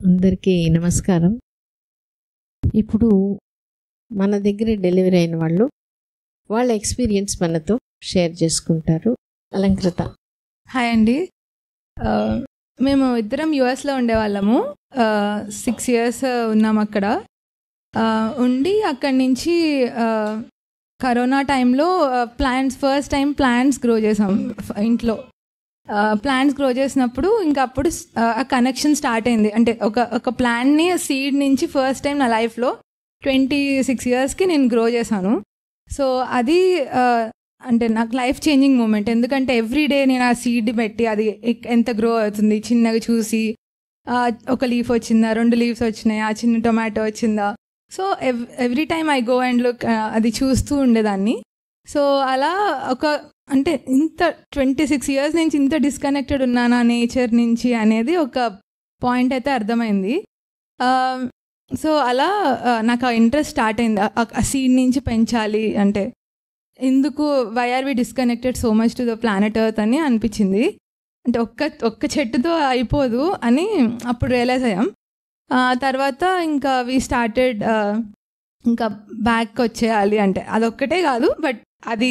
అందరికీ నమస్కారం. ఇప్పుడు మన దగ్గర డెలివరీ అయిన వాళ్ళు వాళ్ళ ఎక్స్పీరియన్స్ మనతో షేర్ చేసుకుంటారు. అలంకృత. హాయ్ అండి. మేము ఇద్దరం యుఎస్లో ఉండేవాళ్ళము. 6 years ఉన్నాము అక్కడ. ఉండి అక్కడి నుంచి కరోనా టైంలో ఫస్ట్ టైం ప్లాంట్స్ గ్రో చేసాం ఇంట్లో. ప్లాంట్స్ గ్రో చేసినప్పుడు ఇంకా అప్పుడు ఆ కనెక్షన్ స్టార్ట్ అయింది. అంటే ఒక ప్లాంట్ని సీడ్ నుంచి ఫస్ట్ టైం నా లైఫ్లో 26 yearsకి నేను గ్రో చేశాను. సో అది అంటే నాకు లైఫ్ చేంజింగ్ మూమెంట్. ఎందుకంటే ఎవ్రీడే నేను ఆ సీడ్ పెట్టి అది ఎంత గ్రో అవుతుంది చిన్నగా చూసి, ఒక లీఫ్ వచ్చిందా, 2 leaves వచ్చినాయి, ఆ చిన్న టొమాటో వచ్చిందా. So every time I go and look, అది చూస్తూ ఉండేదాన్ని. సో అలా అంటే ఇంత 26 years నుంచి ఇంత డిస్కనెక్టెడ్ ఉన్నానా నేచర్ నుంచి అనేది ఒక పాయింట్ అయితే అర్థమైంది. సో అలా నాకు ఆ ఇంట్రెస్ట్ స్టార్ట్ అయింది. ఆ సీడ్ నుంచి పెంచాలి అంటే ఎందుకు, why are we disconnected so much to the planet earth అని అనిపించింది. అంటే ఒక్క చెట్టుతో అయిపోదు అని అప్పుడు రియలైజ్ అయ్యాం. తర్వాత ఇంకా వి స్టార్టెడ్ ఇంకా బ్యాక్ వచ్చేయాలి అంటే అదొక్కటే కాదు, బట్ అది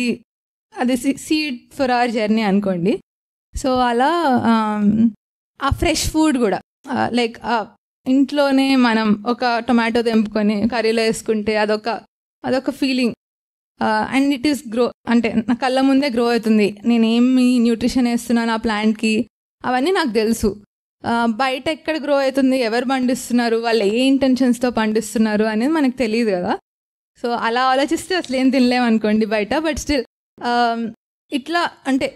సీడ్ ఫర్ అవర్ జర్నీ అనుకోండి. సో అలా ఆ ఫ్రెష్ ఫుడ్ కూడా లైక్ ఇంట్లోనే మనం ఒక టొమాటో తెంపుకొని కర్రీలో వేసుకుంటే అదొక feeling. And it is grow, అంటే నా కళ్ళ ముందే గ్రో అవుతుంది. నేనేమి న్యూట్రిషన్ వేస్తున్నాను ఆ ప్లాంట్కి అవన్నీ నాకు తెలుసు. బయట ఎక్కడ గ్రో అవుతుంది, ఎవరు పండిస్తున్నారు, వాళ్ళు ఏ ఇంటెన్షన్స్తో పండిస్తున్నారు అనేది మనకు తెలియదు కదా. సో అలా ఆలోచిస్తే అసలు ఏం తినలేమనుకోండి బయట. బట్ స్టిల్ ఇట్లా అంటే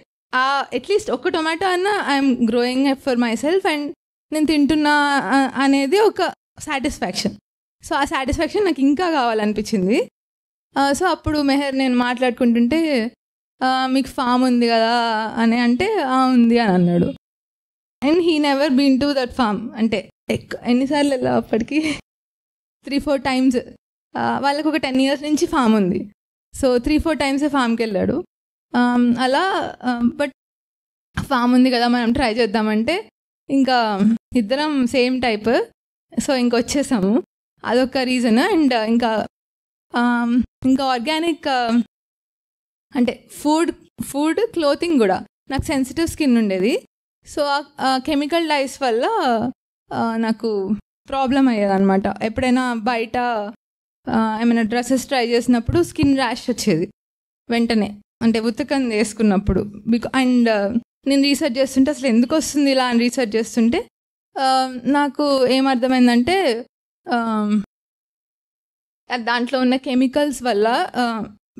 అట్లీస్ట్ ఒక టొమాటో అన్నా I'm growing for my self and నేను తింటున్నా అనేది ఒక సాటిస్ఫాక్షన్. సో ఆ సాటిస్ఫాక్షన్ నాకు ఇంకా కావాలనిపించింది. సో అప్పుడు మెహర్ నేను మాట్లాడుకుంటుంటే మీకు ఫామ్ ఉంది కదా అని అంటే ఉంది అని అన్నాడు. And he never been to that farm. అంటే ఎన్నిసార్లు వెళ్ళా అప్పటికి 3-4 times. వాళ్ళకు ఒక 10 years నుంచి ఫామ్ ఉంది. సో 3-4 times ఫామ్కి వెళ్ళాడు. అలా బట్ ఫామ్ ఉంది కదా మనం ట్రై చేద్దామంటే ఇంకా ఇద్దరం సేమ్ టైప్. సో ఇంకొచ్చేసాము, అదొక రీజన్. అండ్ ఇంకా ఆర్గానిక్ అంటే ఫుడ్ క్లోతింగ్ కూడా. నాకు సెన్సిటివ్ స్కిన్ ఉండేది. సో ఆ కెమికల్ డైస్ వల్ల నాకు ప్రాబ్లం అయ్యేది అనమాట. ఎప్పుడైనా బయట ఏమైనా డ్రెస్సెస్ ట్రై చేసినప్పుడు స్కిన్ ర్యాష్ వచ్చేది వెంటనే, అంటే ఉతకం వేసుకున్నప్పుడు. అండ్ నేను రీసెర్చ్ చేస్తుంటే అసలు ఎందుకు వస్తుంది ఇలా అని రీసెర్చ్ చేస్తుంటే నాకు ఏమర్థమైందంటే దాంట్లో ఉన్న కెమికల్స్ వల్ల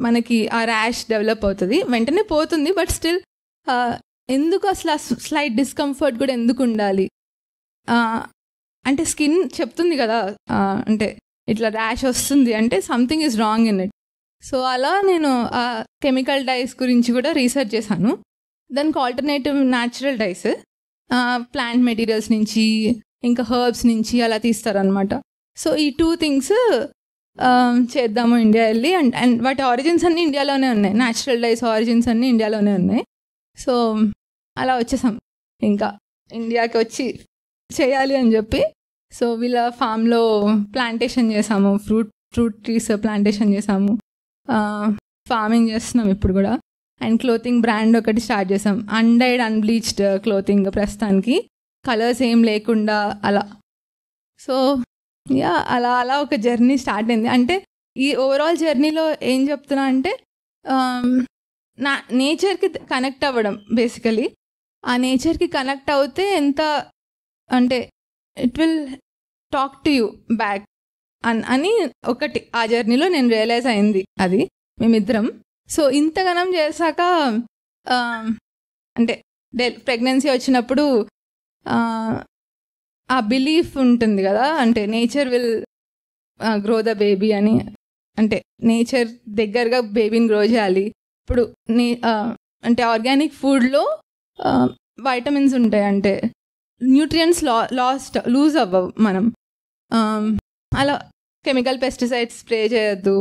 మనకి ఆ ర్యాష్ డెవలప్ అవుతుంది. వెంటనే పోతుంది, బట్ స్టిల్ ఎందుకు అసలు ఆ స్లైట్ డిస్కంఫర్ట్ కూడా ఎందుకు ఉండాలి అంటే స్కిన్ చెప్తుంది కదా, అంటే ఇట్లా ర్యాష్ వస్తుంది అంటే something is wrong in it. So అలా నేను ఆ కెమికల్ డైస్ గురించి కూడా రీసెర్చ్ చేశాను. దానికి alternative natural dice plant materials నుంచి ఇంకా హర్బ్స్ నుంచి అలా తీస్తారనమాట. సో ఈ 2 things చేద్దాము ఇండియా వెళ్ళి. అండ్ వాటి ఆరిజిన్స్ అన్నీ ఇండియాలోనే ఉన్నాయి. న్యాచురల్ డైస్ ఆరిజిన్స్ అన్నీ ఇండియాలోనే ఉన్నాయి. సో అలా వచ్చేసాం ఇంకా ఇండియాకి వచ్చి చేయాలి అని చెప్పి. సో వీళ్ళ ఫామ్లో ప్లాంటేషన్ చేసాము, ఫ్రూట్ ట్రీస్ ప్లాంటేషన్ చేసాము, ఫార్మింగ్ చేస్తున్నాం ఇప్పుడు కూడా. అండ్ క్లోతింగ్ బ్రాండ్ ఒకటి స్టార్ట్ చేసాం, అన్డైడ్ అన్బ్లీచ్డ్ క్లోతింగ్. ప్రస్తుతానికి కలర్స్ ఏం లేకుండా అలా. సో యా అలా ఒక జర్నీ స్టార్ట్ అయింది. అంటే ఈ ఓవరాల్ జర్నీలో ఏం చెప్తున్నా అంటే నా నేచర్కి కనెక్ట్ అవ్వడం. బేసికలీ ఆ నేచర్కి కనెక్ట్ అవుతే ఎంత అంటే it will talk to you back అని ఒకటి ఆ జర్నీలో నేను రియలైజ్ అయింది. అది మేమిద్దరం. సో ఇంతగానం చేశాక అంటే ప్రెగ్నెన్సీ వచ్చినప్పుడు ఆ బిలీఫ్ ఉంటుంది కదా, అంటే nature will grow the baby అని. అంటే నేచర్ దగ్గరగా బేబీని గ్రో చేయాలి. ఇప్పుడు అంటే ఆర్గానిక్ ఫుడ్లో వైటమిన్స్ ఉంటాయి, అంటే న్యూట్రియంట్స్ లూజ్ అవ్వవు మనం. అలా కెమికల్ పెస్టిసైడ్స్ స్ప్రే చేయొద్దు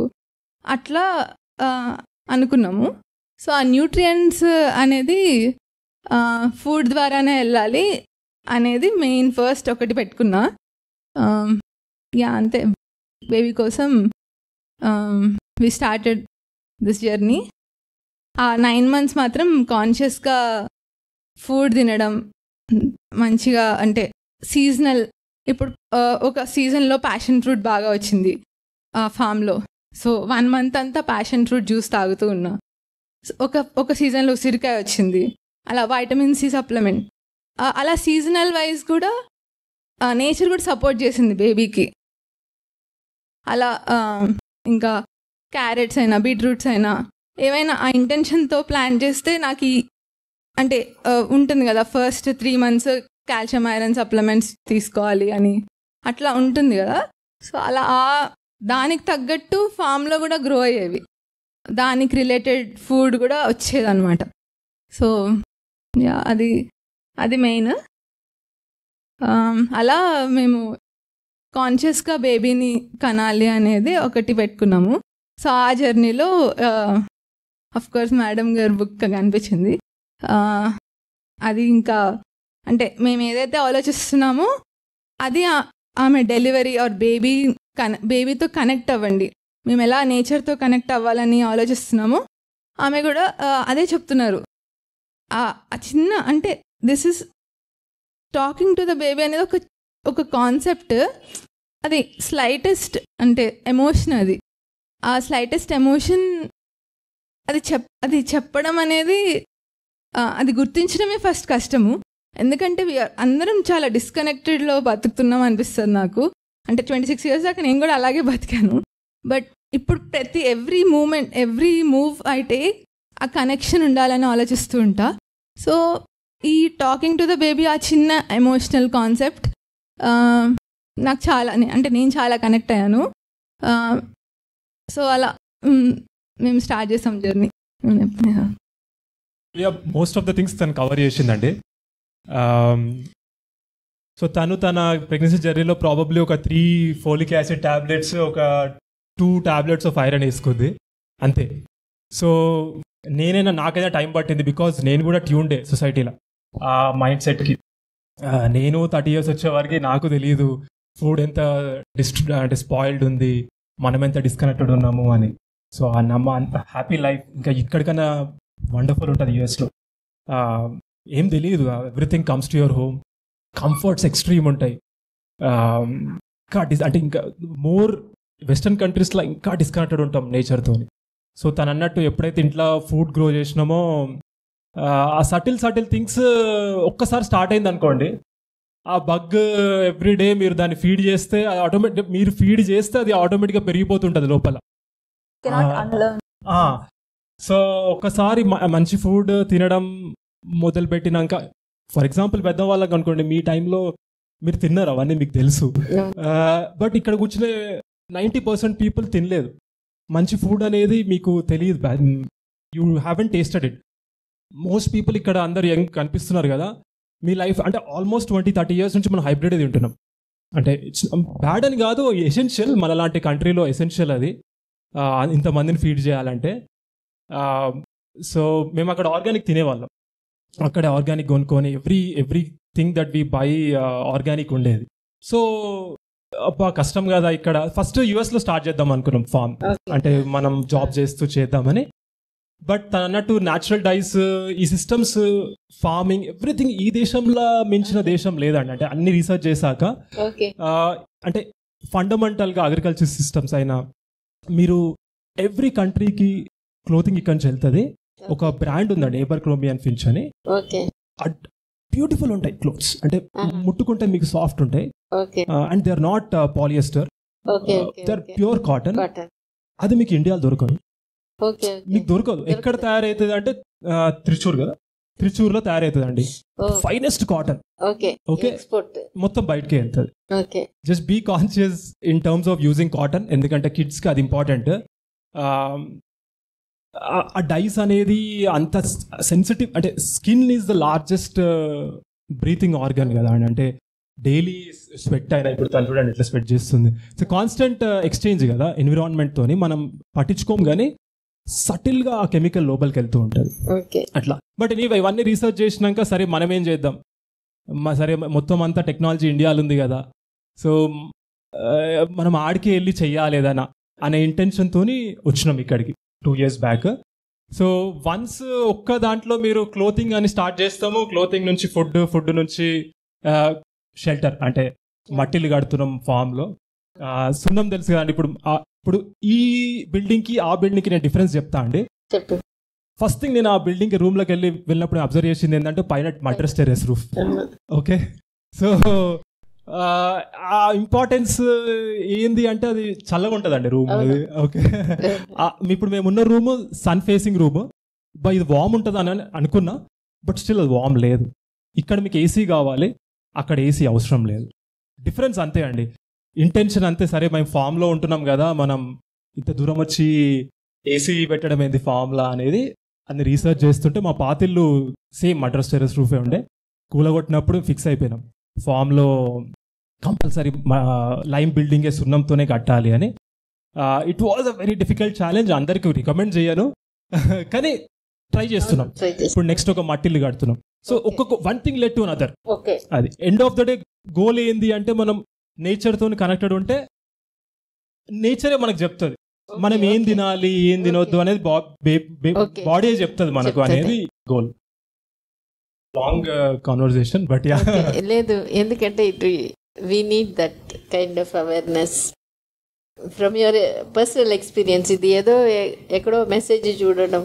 అట్లా అనుకున్నాము. సో ఆ న్యూట్రియంట్స్ అనేది ఫుడ్ ద్వారానే వెళ్ళాలి అనేది మెయిన్ ఫస్ట్ ఒకటి పెట్టుకున్నా. యా అంతే, బేబీ కోసం వి స్టార్టెడ్ దిస్ జర్నీ. ఆ 9 months మాత్రం కాన్షియస్గా ఫుడ్ తినడం, మంచిగా అంటే సీజనల్. ఇప్పుడు ఒక సీజన్లో ప్యాషన్ ఫ్రూట్ బాగా వచ్చింది ఫామ్లో, సో 1 month అంతా ప్యాషన్ ఫ్రూట్ జ్యూస్ తాగుతూ ఉన్నా. ఒక సీజన్లో ఉసిరికాయ వచ్చింది, అలా వైటమిన్ సి సప్లిమెంట్. అలా సీజనల్ వైజ్ కూడా నేచర్ కూడా సపోర్ట్ చేసింది బేబీకి. అలా ఇంకా క్యారెట్స్ అయినా బీట్రూట్స్ అయినా ఏవైనా ఆ ఇంటెన్షన్తో ప్లాన్ చేస్తే నాకు అంటే ఉంటుంది కదా, first 3 months calcium iron supplements తీసుకోవాలి అని అట్లా ఉంటుంది కదా. సో అలా దానికి తగ్గట్టు ఫామ్లో కూడా గ్రో అయ్యేవి, దానికి రిలేటెడ్ ఫుడ్ కూడా వచ్చేదన్నమాట. సో యా అది మెయిన్. అలా మేము కాన్షియస్గా బేబీని కనాలి అనేది ఒకటి పెట్టుకున్నాము. సో ఆ జర్నీలో అఫ్కోర్స్ మేడం గారి బుక్ కనిపించింది. అది ఇంకా అంటే మేము ఏదైతే ఆలోచిస్తున్నామో అది ఆమె డెలివరీ ఆర్ బేబీతో కనెక్ట్ అవ్వండి, మేము ఎలా నేచర్తో కనెక్ట్ అవ్వాలని ఆలోచిస్తున్నామో ఆమె కూడా అదే చెప్తున్నారు. ఆ చిన్న అంటే this is talking to the baby అనేది ఒక కాన్సెప్ట్. అది స్లైటెస్ట్ అంటే ఎమోషన్, అది ఆ స్లైటెస్ట్ ఎమోషన్ అది చెప్పడం అనేది అది గుర్తించడమే ఫస్ట్ కష్టము. ఎందుకంటే అందరం చాలా డిస్కనెక్టెడ్లో బతుకుతున్నాం అనిపిస్తుంది నాకు. అంటే 26 years దాకా నేను కూడా అలాగే బతికాను. బట్ ఇప్పుడు ఎవ్రీ మూవ్ ఐ టేక్ ఆ కనెక్షన్ ఉండాలని ఆలోచిస్తూ ఉంటా. సో ఈ టాకింగ్ టు ద బేబీ ఆ చిన్న ఎమోషనల్ కాన్సెప్ట్ నాకు చాలా అంటే నేను చాలా కనెక్ట్ అయ్యాను. సో అలా మేము స్టార్ట్ చేసాం journey. Most of the things తను కవర్ చేసిందండి. సో తన ప్రెగ్నెన్సీ జర్నీలో ప్రాబబ్లీ ఒక 3 folic acid టాబ్లెట్స్, ఒక 2 tablets ఆఫ్ ఐరన్ వేసుకుంది అంతే. సో నాకైనా టైం పట్టింది, బికాజ్ నేను కూడా ట్యూన్డే సొసైటీలో ఆ మైండ్ సెట్కి. నేను 30 years వచ్చే వరకు నాకు తెలియదు ఫుడ్ ఎంత అంటే స్పాయిల్డ్ ఉంది, మనం ఎంత డిస్కనెక్టెడ్ ఉన్నాము అని. సో ఆ హ్యాపీ లైఫ్ ఇంకా ఇక్కడికన్నా వండర్ఫుల్ ఉంటుంది యూఎస్లో. ఏం తెలియదు, everything comes to your home, comforts extreme ఉంటాయి. ఇంకా అంటే ఇంకా మోర్ వెస్టర్న్ కంట్రీస్లో ఇంకా డిస్కనెక్టెడ్ ఉంటాం నేచర్తో. సో తను అన్నట్టు ఎప్పుడైతే ఇంట్లో ఫుడ్ గ్రో చేసినామో ఆ సటిల్ థింగ్స్ ఒక్కసారి స్టార్ట్ అయింది అనుకోండి, ఆ బగ్ ఎవ్రీడే మీరు దాన్ని ఫీడ్ చేస్తే అది ఆటోమేటిక్గా పెరిగిపోతుంటుంది లోపల. సో ఒక్కసారి మంచి ఫుడ్ తినడం మొదలుపెట్టినాక, ఫర్ ఎగ్జాంపుల్ పెద్దవాళ్ళకి అనుకోండి, మీ టైంలో మీరు తిన్నారు అవన్నీ మీకు తెలుసు. బట్ ఇక్కడ కూర్చునే 90% పీపుల్ తినలేదు. మంచి ఫుడ్ అనేది మీకు తెలియదు, you haven't tasted it. Most people ఇక్కడ అందరు యంగ్ కనిపిస్తున్నారు కదా, మీ లైఫ్ అంటే ఆల్మోస్ట్ 20-30 years నుంచి మనం హైబ్రిడ్ తింటున్నాం. అంటే ఇట్స్ బ్యాడ్ అని కాదు, ఎసెన్షియల్, మన లాంటి కంట్రీలో ఎసెన్షియల్ అది, ఇంతమందిని ఫీడ్ చేయాలంటే. సో మేము అక్కడ ఆర్గానిక్ తినేవాళ్ళం, అక్కడ ఆర్గానిక్ కొనుక్కొని every thing that V by organic ఉండేది. సో అబ్బా కష్టం కదా ఇక్కడ. ఫస్ట్ యూఎస్లో స్టార్ట్ చేద్దాం అనుకున్నాం ఫార్మ్, అంటే మనం జాబ్ చేస్తూ చేద్దామని. బట్ తను అన్నట్టు న్యాచురల్ డైస్, ఈ సిస్టమ్స్, ఫార్మింగ్, ఎవ్రీథింగ్ ఈ దేశంలో మించిన దేశం లేదండి. అంటే అన్ని రీసెర్చ్ చేశాక అంటే ఫండమెంటల్గా అగ్రికల్చర్ సిస్టమ్స్ అయినా, మీరు ఎవ్రీ కంట్రీకి క్లోతింగ్ ఇక్కడి నుంచి వెళ్తుంది. ఒక బ్రాండ్ ఉందండి ఏబర్క్రోంబీ అండ్ ఫించ్ అని, బ్యూటిఫుల్ ఉంటాయి క్లోత్స్, అంటే ముట్టుకుంటే మీకు సాఫ్ట్ ఉంటాయి. And they are not polyester, they are pure cotton. అది మీకు ఇండియాలో దొరకదు, మీకు దొరకదు. ఎక్కడ తయారవుతుంది అంటే త్రిచూర్ కదా, త్రిచూర్లో తయారవుతుంది అండి ఫైనెస్ట్ కాటన్. ఓకే, మొత్తం బయటకే వెళ్తుంది. Just be conscious in terms of using cotton, ఎందుకంటే కిడ్స్కి అది ఇంపార్టెంట్. ఆ డైస్ అనేది అంత సెన్సిటివ్, అంటే skin is the largest breathing organ కదా అండి. అంటే డైలీ స్వెట్ అయినా, ఇప్పుడు తను చూడండి ఎట్లా స్వెట్ చేస్తుంది. సో కాన్స్టెంట్ ఎక్స్చేంజ్ కదా ఎన్విరాన్మెంట్తోని, మనం పట్టించుకోం కానీ సటిల్గా ఆ కెమికల్ లోపలికి వెళ్తూ ఉంటుంది అట్లా. బట్ ఇవన్నీ రీసెర్చ్ చేసినాక సరే మనం ఏం చేద్దాం, సరే మొత్తం అంతా టెక్నాలజీ ఇండియాలో ఉంది కదా, సో మనం ఆడికి వెళ్ళి చెయ్యాలి ఏదైనా అనే ఇంటెన్షన్తో వచ్చినాం ఇక్కడికి 2 years బ్యాక్. సో వన్స్ ఒక్క దాంట్లో మీరు క్లోతింగ్ అని స్టార్ట్ చేస్తాము, క్లోతింగ్ నుంచి ఫుడ్ నుంచి షెల్టర్ అంటే మట్టిలు కడుతున్నాం ఫామ్లో. సున్నం తెలుసు కదండి. ఇప్పుడు ఈ బిల్డింగ్కి ఆ బిల్డింగ్కి నేను డిఫరెన్స్ చెప్తా అండి. ఫస్ట్ థింగ్ నేను ఆ బిల్డింగ్ రూమ్లోకి వెళ్ళినప్పుడు అబ్జర్వ్ చేసింది ఏంటంటే పైన మడ్రస్ టెర్రస్ రూఫ్. ఓకే, సో ఆ ఇంపార్టెన్స్ ఏంది అంటే అది చల్లగా ఉంటుందండి రూమ్. ఓకే, ఇప్పుడు మేమున్న రూమ్ సన్ ఫేసింగ్ రూమ్. ఇది వామ్ ఉంటుంది అని అనుకున్నా, బట్ స్టిల్ అది వామ్ లేదు. ఇక్కడ మీకు ఏసీ కావాలి, అక్కడ ఏసీ అవసరం లేదు. డిఫరెన్స్ అంతే అండి, ఇంటెన్షన్ అంతే. సరే మేము ఫామ్లో ఉంటున్నాం కదా, మనం ఇంత దూరం వచ్చి ఏసీ పెట్టడం ఏంది ఫామ్లా అనేది అన్ని రీసెర్చ్ చేస్తుంటే మా పాతిల్లు సేమ్ మడ్రస్ టెర్రస్ రూఫే ఉండే. కూలగొట్టినప్పుడు ఫిక్స్ అయిపోయినాం ఫామ్లో కంపల్సరీ లైమ్ బిల్డింగే సున్నంతోనే కట్టాలి అని. It was a very difficult challenge. అందరికీ రికమెండ్ చేయను, కానీ ట్రై చేస్తున్నాం. ఇప్పుడు నెక్స్ట్ ఒక మట్టిల్లు కడుతున్నాం. సో ఒక్కొక్క one thing led to another. అది end of the day goal ఏంది అంటే మనం నేచర్తో కనెక్టెడ్ ఉంటే నేచరే మనకు చెప్తుంది మనం ఏం తినాలి ఏం తినొద్దు అనేది బాడీ చెప్తుంది మనకు అనేది గోల్. లాంగ్ కాన్వర్సేషన్ బట్ లేదు, ఎందుకంటే ఇటు we need that kind of awareness from your personal experience. ఇది ఏదో ఎక్కడో మెసేజ్ చూడడం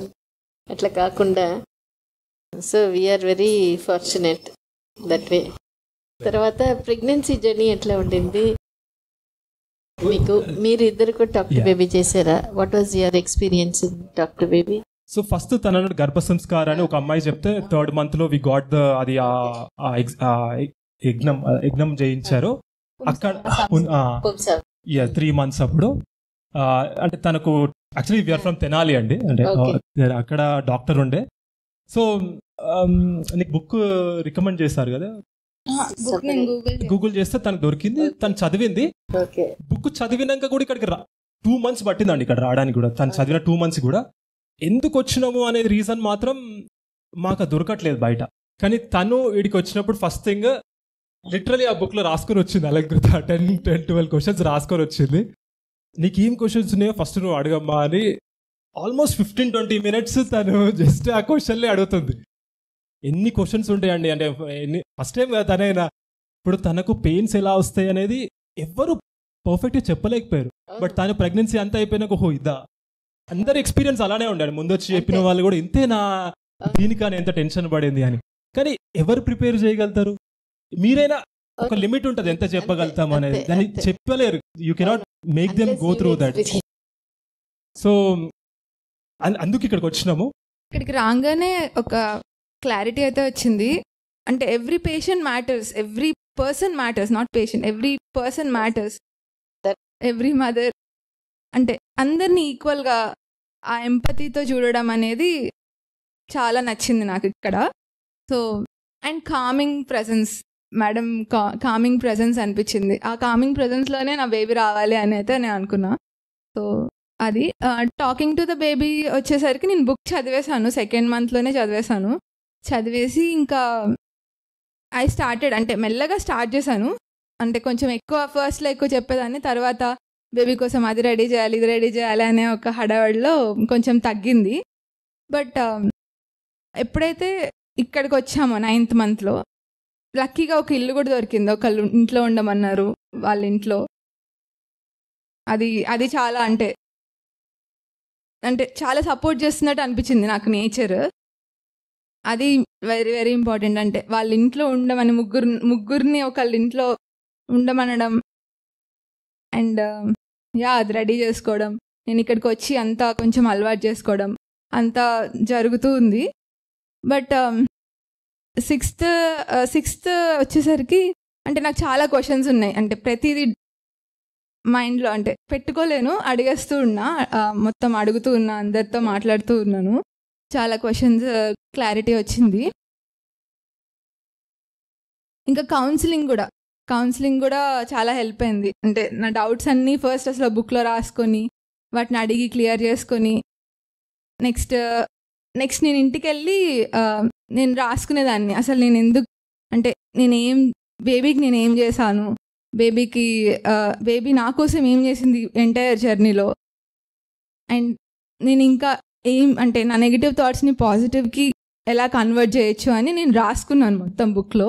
అట్లా కాకుండా, so we're very fortunate that way. తర్వాత ప్రెగ్నెన్సీ జర్నీ ఎట్లా ఉండింది మీకు? మీరు ఇద్దరు కూడా టాక్ టు బేబీ చేశారా? What was your experience in talk to baby? So first తన గర్భ సంస్కారం అని ఒక అమ్మాయి చెప్తే 3rd month లో వి గాట్ ద అది యజ్ఞం చేయించారు అక్కడ 3 months అప్పుడు. అంటే తనకు యాక్చువల్లీ వీఆర్ ఫ్రమ్ తెనాలి అండి, అంటే అక్కడ డాక్టర్ ఉండే. సో నీకు బుక్ రికమెండ్ చేశారు కదా, గూగుల్ చేస్తే తనకు దొరికింది, తను చదివింది. బుక్ చదివినాక కూడా ఇక్కడికి 2 months పట్టిందండి ఇక్కడ రావడానికి కూడా. తను చదివిన 2 months కూడా ఎందుకు వచ్చినాము అనేది రీజన్ మాత్రం మాకు దొరకట్లేదు బయట. కానీ తను వీడికి వచ్చినప్పుడు ఫస్ట్ థింగ్ లిటరలీ ఆ బుక్లో రాసుకొని వచ్చింది అలంకృత 10-12 questions రాసుకొని వచ్చింది. నీకు ఏం క్వశ్చన్స్ ఉన్నాయో ఫస్ట్ నువ్వు అడగమ్మా అని. ఆల్మోస్ట్ 15-20 minutes తను జస్ట్ ఆ క్వశ్చన్లే అడుగుతుంది. ఎన్ని క్వశ్చన్స్ ఉంటాయండి, అంటే ఫస్ట్ టైం కదా తనైనా. ఇప్పుడు తనకు పెయిన్స్ ఎలా వస్తాయి అనేది ఎవరు పర్ఫెక్ట్గా చెప్పలేకపోయారు. బట్ తను ప్రెగ్నెన్సీ అంతా అయిపోయినాక ఓహో ఇదా, అందరి ఎక్స్పీరియన్స్ అలానే ఉండాలి. ముందు వచ్చి చెప్పిన వాళ్ళు కూడా ఇంతేనా, దీనికని ఎంత టెన్షన్ పడింది అని. కానీ ఎవరు ప్రిపేర్ చేయగలుగుతారు? మీరైనా ఒక లిమిట్ ఉంటుంది ఎంత చెప్పగలుగుతాం అనేది, దాన్ని చెప్పలేరు. You cannot make them go through that. So అందుకు ఇక్కడికి వచ్చినాము. ఇక్కడికి రాగానే ఒక క్లారిటీ అయితే వచ్చింది. అంటే every patient matters, every person matters, not patient, every person matters, every mother. అంటే అందరినీ ఈక్వల్గా ఆ ఎంపతితో చూడడం అనేది చాలా నచ్చింది నాకు ఇక్కడ. So and coming presence, madam coming presence అనిపించింది. ఆ కామింగ్ ప్రెజెన్స్లోనే నా బేబీ రావాలి అని అయితే నేను అనుకున్నా. సో అది టాకింగ్ టు ద బేబీ వచ్చేసరికి నేను బుక్ చదివేశాను, 2nd monthలోనే చదివేశాను. చదివేసి ఇంకా ఐ స్టార్టెడ్, అంటే మెల్లగా స్టార్ట్ చేశాను. అంటే కొంచెం ఎక్కువ ఫస్ట్లో ఎక్కువ చెప్పేదాన్ని, తర్వాత బేబీ కోసం అది రెడీ చేయాలి ఇది రెడీ చేయాలి అనే ఒక హడావడిలో కొంచెం తగ్గింది. బట్ ఎప్పుడైతే ఇక్కడికి వచ్చామో 9th monthలో లక్కీగా ఒక ఇల్లు కూడా దొరికింది. ఒకళ్ళు ఇంట్లో ఉండమన్నారు వాళ్ళ ఇంట్లో. అది చాలా అంటే చాలా సపోర్ట్ చేస్తున్నట్టు అనిపించింది నాకు నేచర్. అది వెరీ వెరీ ఇంపార్టెంట్. అంటే వాళ్ళ ఇంట్లో ఉండమని ముగ్గురిని ఒకళ్ళ ఇంట్లో ఉండమనడం అండ్ అది రెడీ చేసుకోవడం, నేను ఇక్కడికి వచ్చి అంతా కొంచెం అలవాటు చేసుకోవడం అంతా జరుగుతూ ఉంది. బట్ 6th వచ్చేసరికి అంటే నాకు చాలా క్వశ్చన్స్ ఉన్నాయి. అంటే ప్రతిదీ మైండ్లో అంటే పెట్టుకోలేను, అడిగేస్తూ ఉన్నా, మొత్తం అడుగుతూ ఉన్నా, అందరితో మాట్లాడుతూ ఉన్నాను. చాలా క్వశ్చన్స్ క్లారిటీ వచ్చింది. ఇంకా కౌన్సిలింగ్ కూడా చాలా హెల్ప్ అయింది. అంటే నా డౌట్స్ అన్నీ ఫస్ట్ అసలు బుక్లో రాసుకొని వాటిని అడిగి క్లియర్ చేసుకొని నెక్స్ట్ నేను ఇంటికి వెళ్ళి నేను రాసుకునేదాన్ని. అసలు నేను ఎందుకు, అంటే బేబీకి నేనేం చేశాను, బేబీ నా కోసం ఏం చేసింది ఎంటైర్ జర్నీలో. అండ్ నేను ఇంకా అంటే నా నెగిటివ్ థాట్స్ని పాజిటివ్కి ఎలా కన్వర్ట్ చేయొచ్చు అని నేను రాసుకున్నాను మొత్తం బుక్లో.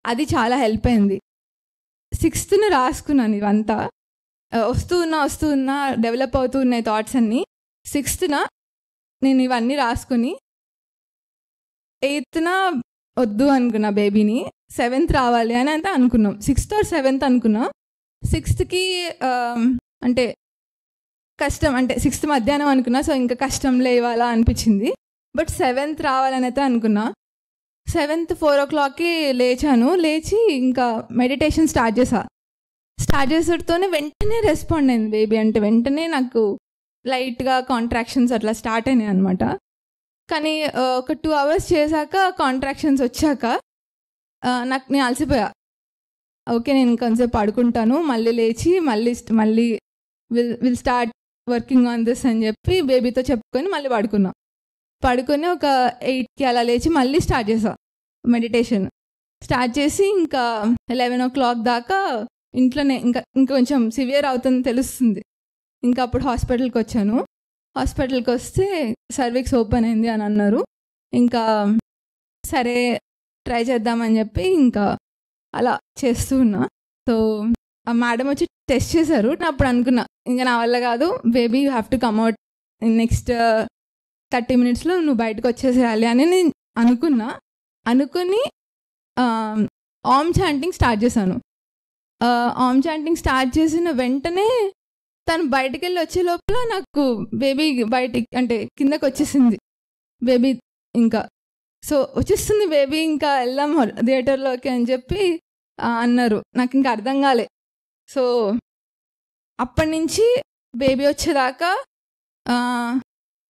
అది చాలా హెల్ప్ అయింది. 6th రాసుకున్నాను ఇవంతా. వస్తూ ఉన్నా డెవలప్ అవుతూ ఉన్నాయి థాట్స్ అన్నీ. 6th నేను ఇవన్నీ రాసుకుని 8th వద్దు అనుకున్నా బేబీని, 7th రావాలి అని అంతా అనుకున్నాం. 6th or 7th అనుకున్నా. 6th అంటే కష్టం, అంటే 6th మధ్యాహ్నం అనుకున్నా, సో ఇంకా కష్టం లేవాలా అనిపించింది. బట్ 7th రావాలని అయితే అనుకున్నా. 7th 4 o'clock లేచి ఇంకా మెడిటేషన్ స్టార్ట్ చేసేటతోనే వెంటనే రెస్పాండ్ అయింది బేబీ. అంటే వెంటనే నాకు లైట్గా కాంట్రాక్షన్స్ అట్లా స్టార్ట్ అయినాయి అనమాట. కానీ ఒక 2 hours చేశాక కాంట్రాక్షన్స్ వచ్చాక నేను అలసిపోయా. ఓకే, నేను కొంచెంసేపు పడుకుంటాను, మళ్ళీ లేచి మళ్ళీ will start working on this అని చెప్పి బేబీతో చెప్పుకొని మళ్ళీ పడుకొని ఒక 8కి అలా లేచి మళ్ళీ స్టార్ట్ చేసా మెడిటేషన్. స్టార్ట్ చేసి ఇంకా 11 o'clock దాకా ఇంట్లోనే ఇంకా కొంచెం సివియర్ అవుతుంది తెలుస్తుంది. ఇంకా అప్పుడు హాస్పిటల్కి వచ్చాను. హాస్పిటల్కి వస్తే సర్విక్స్ ఓపెన్ అయింది అని అన్నారు. ఇంకా సరే ట్రై చేద్దామని చెప్పి ఇంకా అలా చేస్తూ ఉన్నా. సో ఆ మేడం వచ్చి టెస్ట్ చేశారు. నేను అప్పుడు అనుకున్నా ఇంకా నా వల్ల కాదు, baby you have to come out next 30 minutes నువ్వు బయటకు వచ్చేసేయాలి అని నేను అనుకుని ఆమ్ చాంటింగ్ స్టార్ట్ చేశాను. ఆమ్ చాంటింగ్ స్టార్ట్ చేసిన వెంటనే తను బయటకు వెళ్ళి వచ్చే లోపల నాకు బేబీ బయటికి అంటే కిందకి వచ్చేసింది బేబీ. ఇంకా సో వచ్చేస్తుంది బేబీ, ఇంకా వెళ్దాం థియేటర్లోకి అని చెప్పి అన్నారు. నాకు ఇంకా అర్థం కాలే. సో అప్పటి నుంచి బేబీ వచ్చేదాకా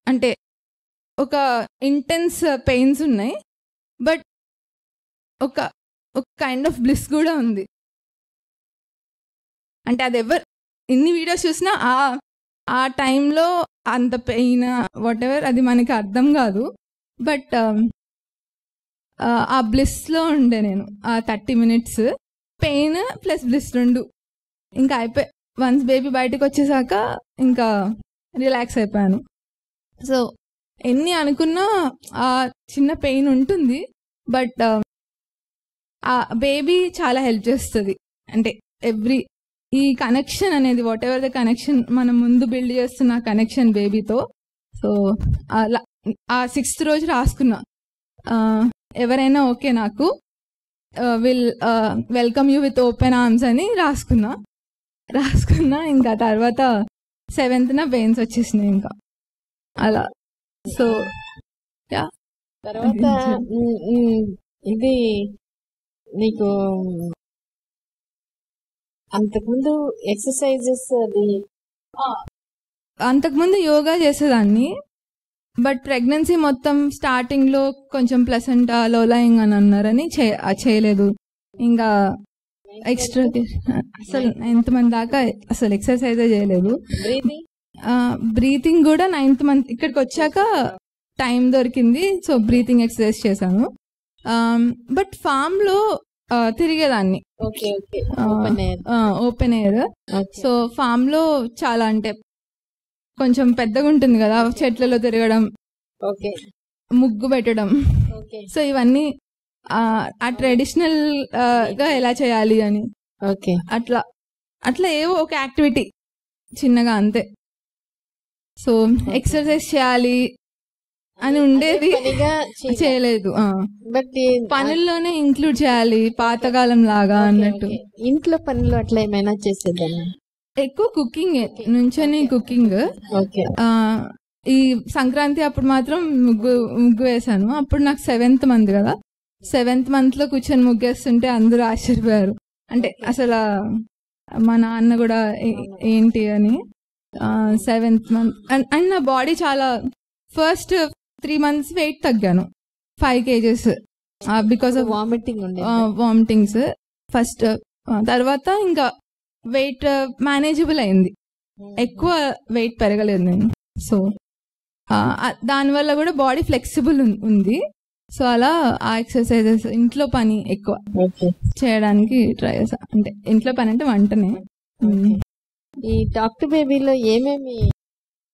అంటే ఒక ఇంటెన్స్ పెయిన్స్ ఉన్నాయి, బట్ ఒక కైండ్ ఆఫ్ బ్లిస్ కూడా ఉంది. అంటే అది ఎన్ని వీడియోస్ చూసినా ఆ టైంలో అంత పెయిన్ వాట్ ఎవర్ అది మనకి అర్థం కాదు. బట్ ఆ బ్లిస్లో ఉండే నేను ఆ 30 minutes పెయిన్ ప్లస్ బ్లిస్ 2 ఇంకా అయిపోయి వన్స్ బేబీ బయటకు వచ్చేసాక ఇంకా రిలాక్స్ అయిపోయాను. సో ఎన్ని అనుకున్నా ఆ చిన్న పెయిన్ ఉంటుంది, బట్ ఆ బేబీ చాలా హెల్ప్ చేస్తుంది. అంటే ఈ కనెక్షన్ అనేది వాట్ ఎవర్ ద కనెక్షన్ మనం ముందు బిల్డ్ చేస్తున్న కనెక్షన్ బేబీతో. సో అలా ఆ 6th రోజు రాసుకున్నా, ఎవరైనా ఓకే నాకు will welcome you with open arms అని రాసుకున్నా. ఇంకా తర్వాత 7th పెయిన్స్ వచ్చేసినాయి ఇంకా అలా. సో తర్వాత ఇది నీకు అంతకుముందు ఎక్సర్సైజెస్ అంతకుముందు యోగా చేసేదాన్ని, బట్ ప్రెగ్నెన్సీ మొత్తం స్టార్టింగ్లో కొంచెం ప్లసెంటా లోలాయింగ్ అని అన్నారని చేయలేదు. ఇంకా ఎక్స్ట్రా అసలు 9th month దాకా అసలు ఎక్సర్సైజే చేయలేదు. బ్రీతింగ్ కూడా 9th month ఇక్కడికి వచ్చాక టైం దొరికింది, సో బ్రీతింగ్ ఎక్సర్సైజ్ చేశాను. బట్ ఫామ్లో తిరిగేదాన్ని, ఓపెన్ ఎయిర్. సో ఫామ్లో చాలా అంటే కొంచెం పెద్దగా ఉంటుంది కదా, చెట్లలో తిరగడం, ముగ్గు పెట్టడం, సో ఇవన్నీ ఆ ట్రెడిషనల్ గా ఎలా చేయాలి అని అట్లా ఏవో ఒక యాక్టివిటీ చిన్నగా అంతే. సో ఎక్సర్సైజ్ చేయాలి అని ఉండేది, చేయలేదు. బట్ పనుల్లోనే ఇంక్లూడ్ చేయాలి పాతకాలం లాగా అన్నట్టు. ఇంట్లో పనులు అట్లా ఏమైనా చేసేదాన్ని? ఎక్కువ కుకింగ్, నుంచొని కుకింగ్. ఈ సంక్రాంతి అప్పుడు మాత్రం ముగ్గు వేసాను. అప్పుడు నాకు 7th month కదా, 7th month లో కూర్చొని ముగ్గేస్తుంటే అందరూ ఆశ్చర్యపోయారు. అంటే అసలు మా నాన్న కూడా ఏంటి అని. 7th month అండ్ నా బాడీ చాలా ఫస్ట్ 3 months వెయిట్ తగ్గాను 5 kgs because of vomitings first. తర్వాత ఇంకా వెయిట్ మేనేజబుల్ అయింది, ఎక్కువ వెయిట్ పెరగలేదు నేను. సో దానివల్ల కూడా బాడీ ఫ్లెక్సిబుల్ ఉంది. సో అలా ఆ ఎక్సర్సైజెస్ ఇంట్లో పని ఎక్కువ చేయడానికి ట్రై చేసా. అంటే ఇంట్లో పని అంటే వంటనే. ఈ టాక్ టు బేబీలో ఏమేమి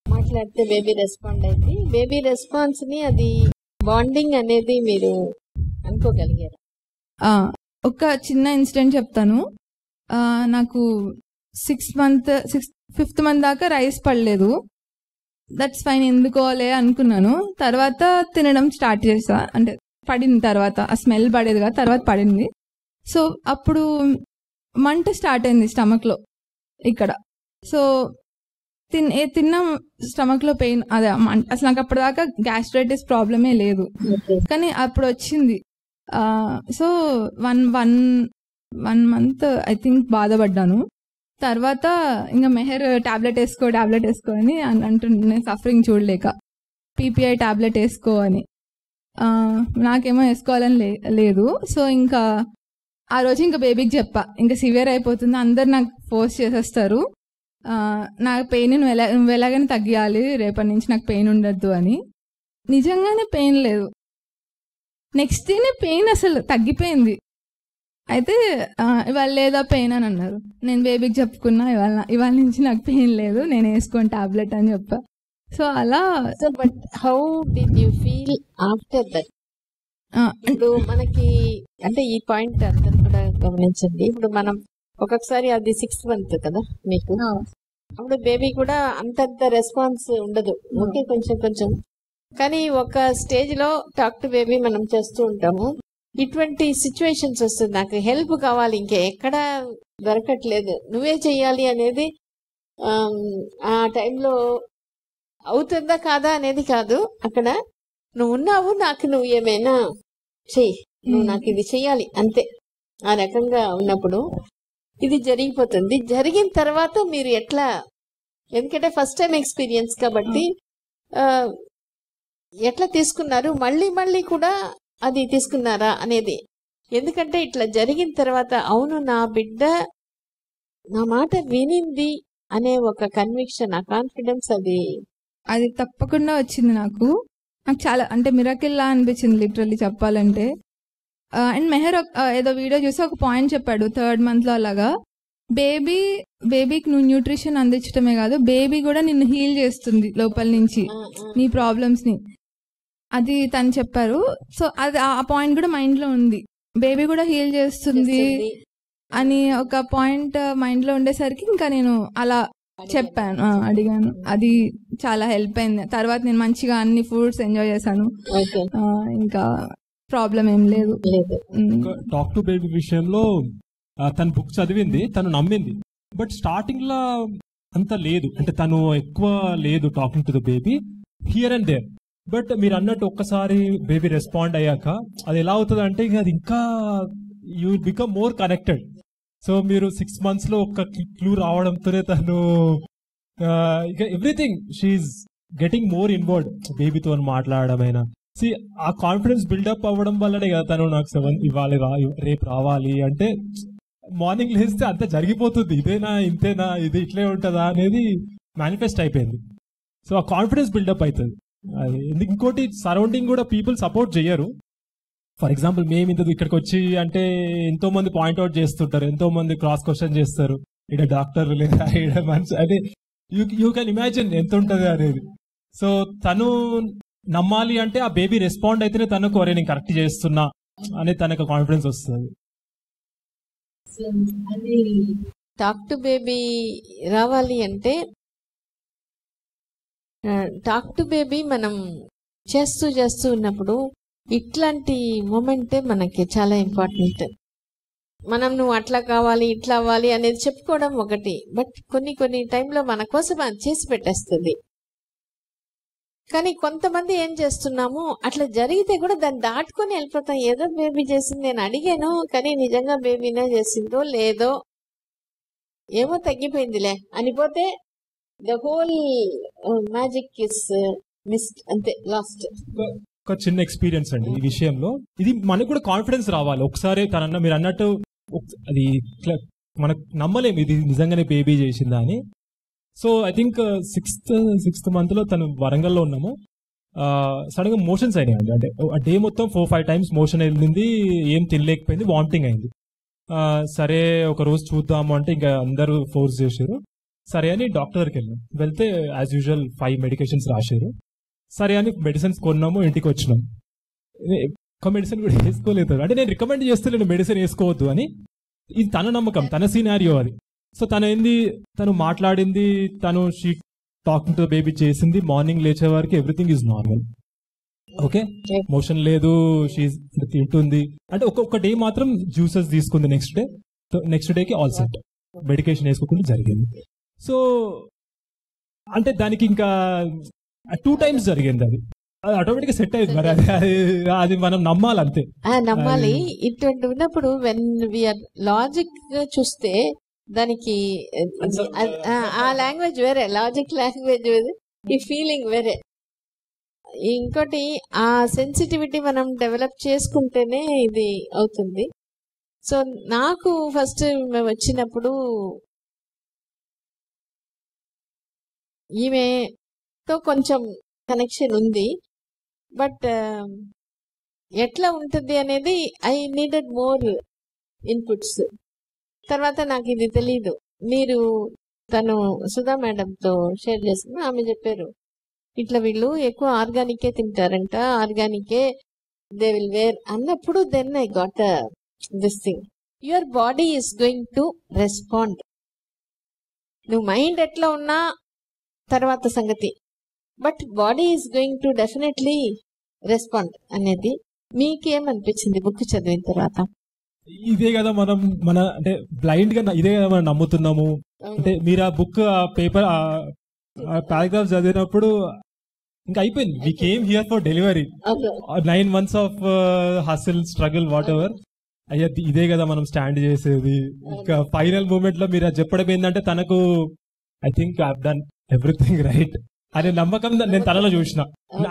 మాట్లాడితే బేబీ రెస్పాండ్ అయింది, బేబీ రెస్పాన్స్ ని అది బాండింగ్ అనేది మీరు అనుకోగలిగారు? ఒక చిన్న ఇన్సిడెంట్ చెప్తాను. నాకు 5th మంత్ దాకా రైస్ పడలేదు. దట్స్ ఫైన్, ఎందుకోలే అనుకున్నాను. తర్వాత తినడం స్టార్ట్ చేసా. అంటే పడిన తర్వాత ఆ స్మెల్ పడేది కదా, తర్వాత పడింది. సో అప్పుడు మంట స్టార్ట్ అయింది స్టమక్ లో ఇక్కడ. సో తిన్న స్టమక్ లో పెయిన్, అదే అసలు నాకు అప్పటిదాకా గ్యాస్ట్రైటిస్ ప్రాబ్లమే లేదు, కానీ అప్పుడు వచ్చింది. So one month I think బాధపడ్డాను. తర్వాత ఇంకా మెహర్ టాబ్లెట్ వేసుకో అని అంటుండే, సఫరింగ్ చూడలేక పీపీఐ టాబ్లెట్ వేసుకో అని. నాకేమో వేసుకోవాలని లేదు. సో ఇంకా ఆ రోజు ఇంకా బేబీకి చెప్పా, ఇంకా సివియర్ అయిపోతుంది, అందరు నాకు ఫోర్స్ చేసేస్తారు, నాకు పెయిన్ నువ్వు ఎలాగైనా తగ్గియాలి, రేపటి నుంచి నాకు పెయిన్ ఉండద్దు అని. నిజంగానే పెయిన్ లేదు. నెక్స్ట్ డేనే పెయిన్ అసలు తగ్గిపోయింది. అయితే ఇవాళ లేదా పెయిన్ అని అన్నారు. నేను బేబీకి చెప్పుకున్నా, ఇవాళ నుంచి నాకు పెయిన్ లేదు, నేను వేసుకోండి టాబ్లెట్ అని చెప్పా. సో అలా. So but how did you feel after that? ఇప్పుడు మనకి అంటే ఈ పాయింట్ అందరు కూడా గమనించండి. ఇప్పుడు మనం ఒక్కొక్కసారి అది 6th month కదా మీకు, అప్పుడు బేబీ కూడా అంతంత రెస్పాన్స్ ఉండదు, ఓకే కొంచెం. కానీ ఒక స్టేజ్ లో టాక్ టు బేబీ మనం చేస్తూ ఉంటాము. ఇటువంటి సిచ్యువేషన్స్ వస్తుంది, నాకు హెల్ప్ కావాలి, ఇంకా ఎక్కడ దొరకట్లేదు, నువ్వే చెయ్యాలి అనేది. ఆ టైంలో అవుతుందా కాదా అనేది కాదు, అక్కడ నువ్వు ఉన్నావు, నాకు నువ్వు ఏమైనా చెయ్యి, నువ్వు నాకు ఇది చెయ్యాలి అంతే. ఆ రకంగా ఉన్నప్పుడు ఇది జరిగిపోతుంది. జరిగిన తర్వాత మీరు ఎట్లా, ఎందుకంటే ఫస్ట్ టైం ఎక్స్పీరియన్స్ కాబట్టి ఎట్లా తీసుకున్నారు, మళ్ళీ కూడా అది తీసుకున్నారా అనేది. ఎందుకంటే ఇట్లా జరిగిన తర్వాత అవును నా బిడ్డ నా మాట వినింది అనే ఒక కన్విక్షన్, ఆ కాన్ఫిడెన్స్ అది తప్పకుండా వచ్చింది. నాకు చాలా అంటే మిరాకిల్ లా అనిపించింది లిటరల్లీ చెప్పాలంటే. అండ్ మెహర్ ఏదో వీడియో చూసి ఒక పాయింట్ చెప్పాడు 3rd month లో అలాగా, బేబీకి నువ్వు న్యూట్రిషన్ అందించడమే కాదు, బేబీ కూడా నిన్ను హీల్ చేస్తుంది లోపల నుంచి నీ ప్రాబ్లమ్స్ ని, అది తను చెప్పారు. సో అది ఆ పాయింట్ కూడా మైండ్ లో ఉంది, బేబీ కూడా హీల్ చేస్తుంది అని ఒక పాయింట్ మైండ్ లో ఉండేసరికి ఇంకా నేను అలా చెప్పాను, అడిగాను. అది చాలా హెల్ప్ అయింది. తర్వాత నేను మంచిగా అన్ని ఫుడ్స్ ఎంజాయ్ చేశాను, ఇంకా ప్రాబ్లం ఏం లేదు. టాక్ టు బేబీ విషయంలో తను బుక్ చదివింది, తను నమ్మింది. బట్ స్టార్టింగ్ లో అంత లేదు, అంటే తను ఎక్కువ లేదు talking to the baby, here and there. But మీరు అన్నట్టు ఒక్కసారి బేబీ రెస్పాండ్ అయ్యాక అది ఎలా అవుతుంది అంటే అది ఇంకా you will become more connected. So మీరు 6 months లో ఒక క్లూ రావడంతోనే తను ఇక everything she's getting more involved, బేబీతో మాట్లాడమైనా. సి ఆ కాన్ఫిడెన్స్ బిల్డప్ అవ్వడం వల్లనే కదా తను నాకు 7 ఇవ్వాలి, రేపు రావాలి అంటే మార్నింగ్ లేస్తే అంత జరిగిపోతుంది, ఇదేనా ఇంతేనా, ఇది ఇట్లే ఉంటుందా అనేది మేనిఫెస్ట్ అయిపోయింది. సో ఆ కాన్ఫిడెన్స్ బిల్డప్ అవుతుంది. అది ఇంకోటి సరౌండింగ్ కూడా పీపుల్ సపోర్ట్ చేయరు. ఫర్ ఎగ్జాంపుల్ మేము ఇంత ఇక్కడికి వచ్చి అంటే ఎంతో మంది పాయింట్అవుట్ చేస్తుంటారు, ఎంతో మంది క్రాస్ క్వశ్చన్ చేస్తారు, ఇక్కడ డాక్టర్ లేదా ఇక్కడ మనిషి, అదే యూ కెన్ ఇమాజిన్ ఎంత ఉంటుంది అనేది. సో తను నమ్మాలి అంటే ఆ బేబీ రెస్పాండ్ అయితేనే తనకు అరే నేను కరెక్ట్ చేస్తున్నా అనే తనకు కాన్ఫిడెన్స్ వస్తుంది. టాక్ టు బేబీ రావాలి అంటే టాక్ టు బేబీ మనం చేస్తూ ఉన్నప్పుడు ఇట్లాంటి మూమెంటే మనకి చాలా ఇంపార్టెంట్. మనం నువ్వు అట్లా కావాలి ఇట్లా అవ్వాలి అనేది చెప్పుకోవడం ఒకటి, బట్ కొన్ని టైంలో మన కోసం అది చేసి పెట్టేస్తుంది. కానీ కొంతమంది ఏం చేస్తున్నాము, అట్లా జరిగితే కూడా దాన్ని దాటుకొని వెళ్ళిపోతాం. ఏదో బేబీ చేసింది, నేను అడిగాను కానీ నిజంగా బేబీనే చేసిందో లేదో, ఏమో తగ్గిపోయిందిలే అనిపోతే the whole magic is missed, అంతే, లాస్ట్. ఒక చిన్న ఎక్స్పీరియన్స్ అండి ఈ విషయంలో. ఇది మనకు కూడా కాన్ఫిడెన్స్ రావాలి. ఒకసారి తనన్న మీరు అన్నట్టు అది మనకు నమ్మలేము ఇది నిజంగానే బేబీ చేసిందా అని. So I think 6th month లో తను వరంగల్లో ఉన్నాము. సడన్ గా మోషన్స్ అయినాయి అండి. అంటే డే మొత్తం 4-5 టైమ్స్ మోషన్ వెళ్ళింది, ఏం తినలేకపోయింది, వామిటింగ్ అయింది. సరే ఒక రోజు చూద్దాము అంటే ఇంకా అందరూ ఫోర్స్ చేశారు. సరే అని డాక్టర్ దగ్గరికి వెళ్ళాం. వెళ్తే యాజ్ యూజువల్ 5 మెడికేషన్స్ రాశారు. సరే అని మెడిసిన్స్ కొన్నాము, ఇంటికి వచ్చినాం. ఒక మెడిసిన్ కూడా వేసుకోలేదు. అంటే నేను రికమెండ్ చేస్తున్నాను మెడిసిన్ వేసుకోవద్దు అని. ఇది తన నమ్మకం, తన సినారియో అది. సో తను మాట్లాడింది, తను she talking to the baby చేసింది. మార్నింగ్ లేచే వరకు everything is normal. Okay, motion లేదు, షీ తింటుంది. అంటే ఒక్కొక్క డే మాత్రం జ్యూసెస్ తీసుకుంది. నెక్స్ట్ డేకి ఆల్ సెట్, మెడికేషన్ వేసుకోకుండా జరిగింది. సో అంటే దానికి ఇంకా 2 times జరిగింది. అది ఆటోమేటిక్ గా సెట్ అయింది. మరి అది మనం నమ్మాలి అంతే. నమ్మాలి. ఇటువంటి ఉన్నప్పుడు వెన్ వీఆర్ లాజిక్ చూస్తే దానికి ఆ లాంగ్వేజ్ వేరే, లాజిక్ లాంగ్వేజ్ వేరే, ఈ ఫీలింగ్ వేరే. ఇంకోటి ఆ సెన్సిటివిటీ మనం డెవలప్ చేసుకుంటేనే ఇది అవుతుంది. సో నాకు ఫస్ట్ మేము వచ్చినప్పుడు ఈమెతో కొంచెం కనెక్షన్ ఉంది, బట్ ఎట్లా ఉంటుంది అనేది ఐ నీడెడ్ మోర్ ఇన్పుట్స్. తర్వాత నాకు ఇది తెలీదు. మీరు తను సుధా మేడంతో షేర్ చేసిన ఆమె చెప్పారు, ఇట్లా వీళ్ళు ఎక్కువ ఆర్గానికే తింటారంట, ఆర్గానికే దే విల్ వేర్ అన్నప్పుడు then I got this thing, your body is going to respond. నువ్వు మైండ్ ఎట్లా ఉన్నా తర్వాత సంగతి, but body is going to definitely respond అనేది. మీకేమనిపించింది బుక్ చదివిన తర్వాత? ఇదే కదా మనం అంటే బ్లైండ్ గా ఇదే కదా మనం నమ్ముతున్నాము. అంటే మీరు ఆ బుక్, ఆ పేపర్, పారాగ్రాఫ్ చదివినప్పుడు ఇంకా అయిపోయింది. We came here for delivery, 9 months of hustle, struggle, whatever. అయ్యా ఇదే కదా మనం స్టాండ్ చేసేది. ఇంకా ఫైనల్ మూమెంట్ లో మీరు చెప్పడం ఏంటంటే, తనకు I think I have done everything right అనే నమ్మకం నేను తనలో చూసిన.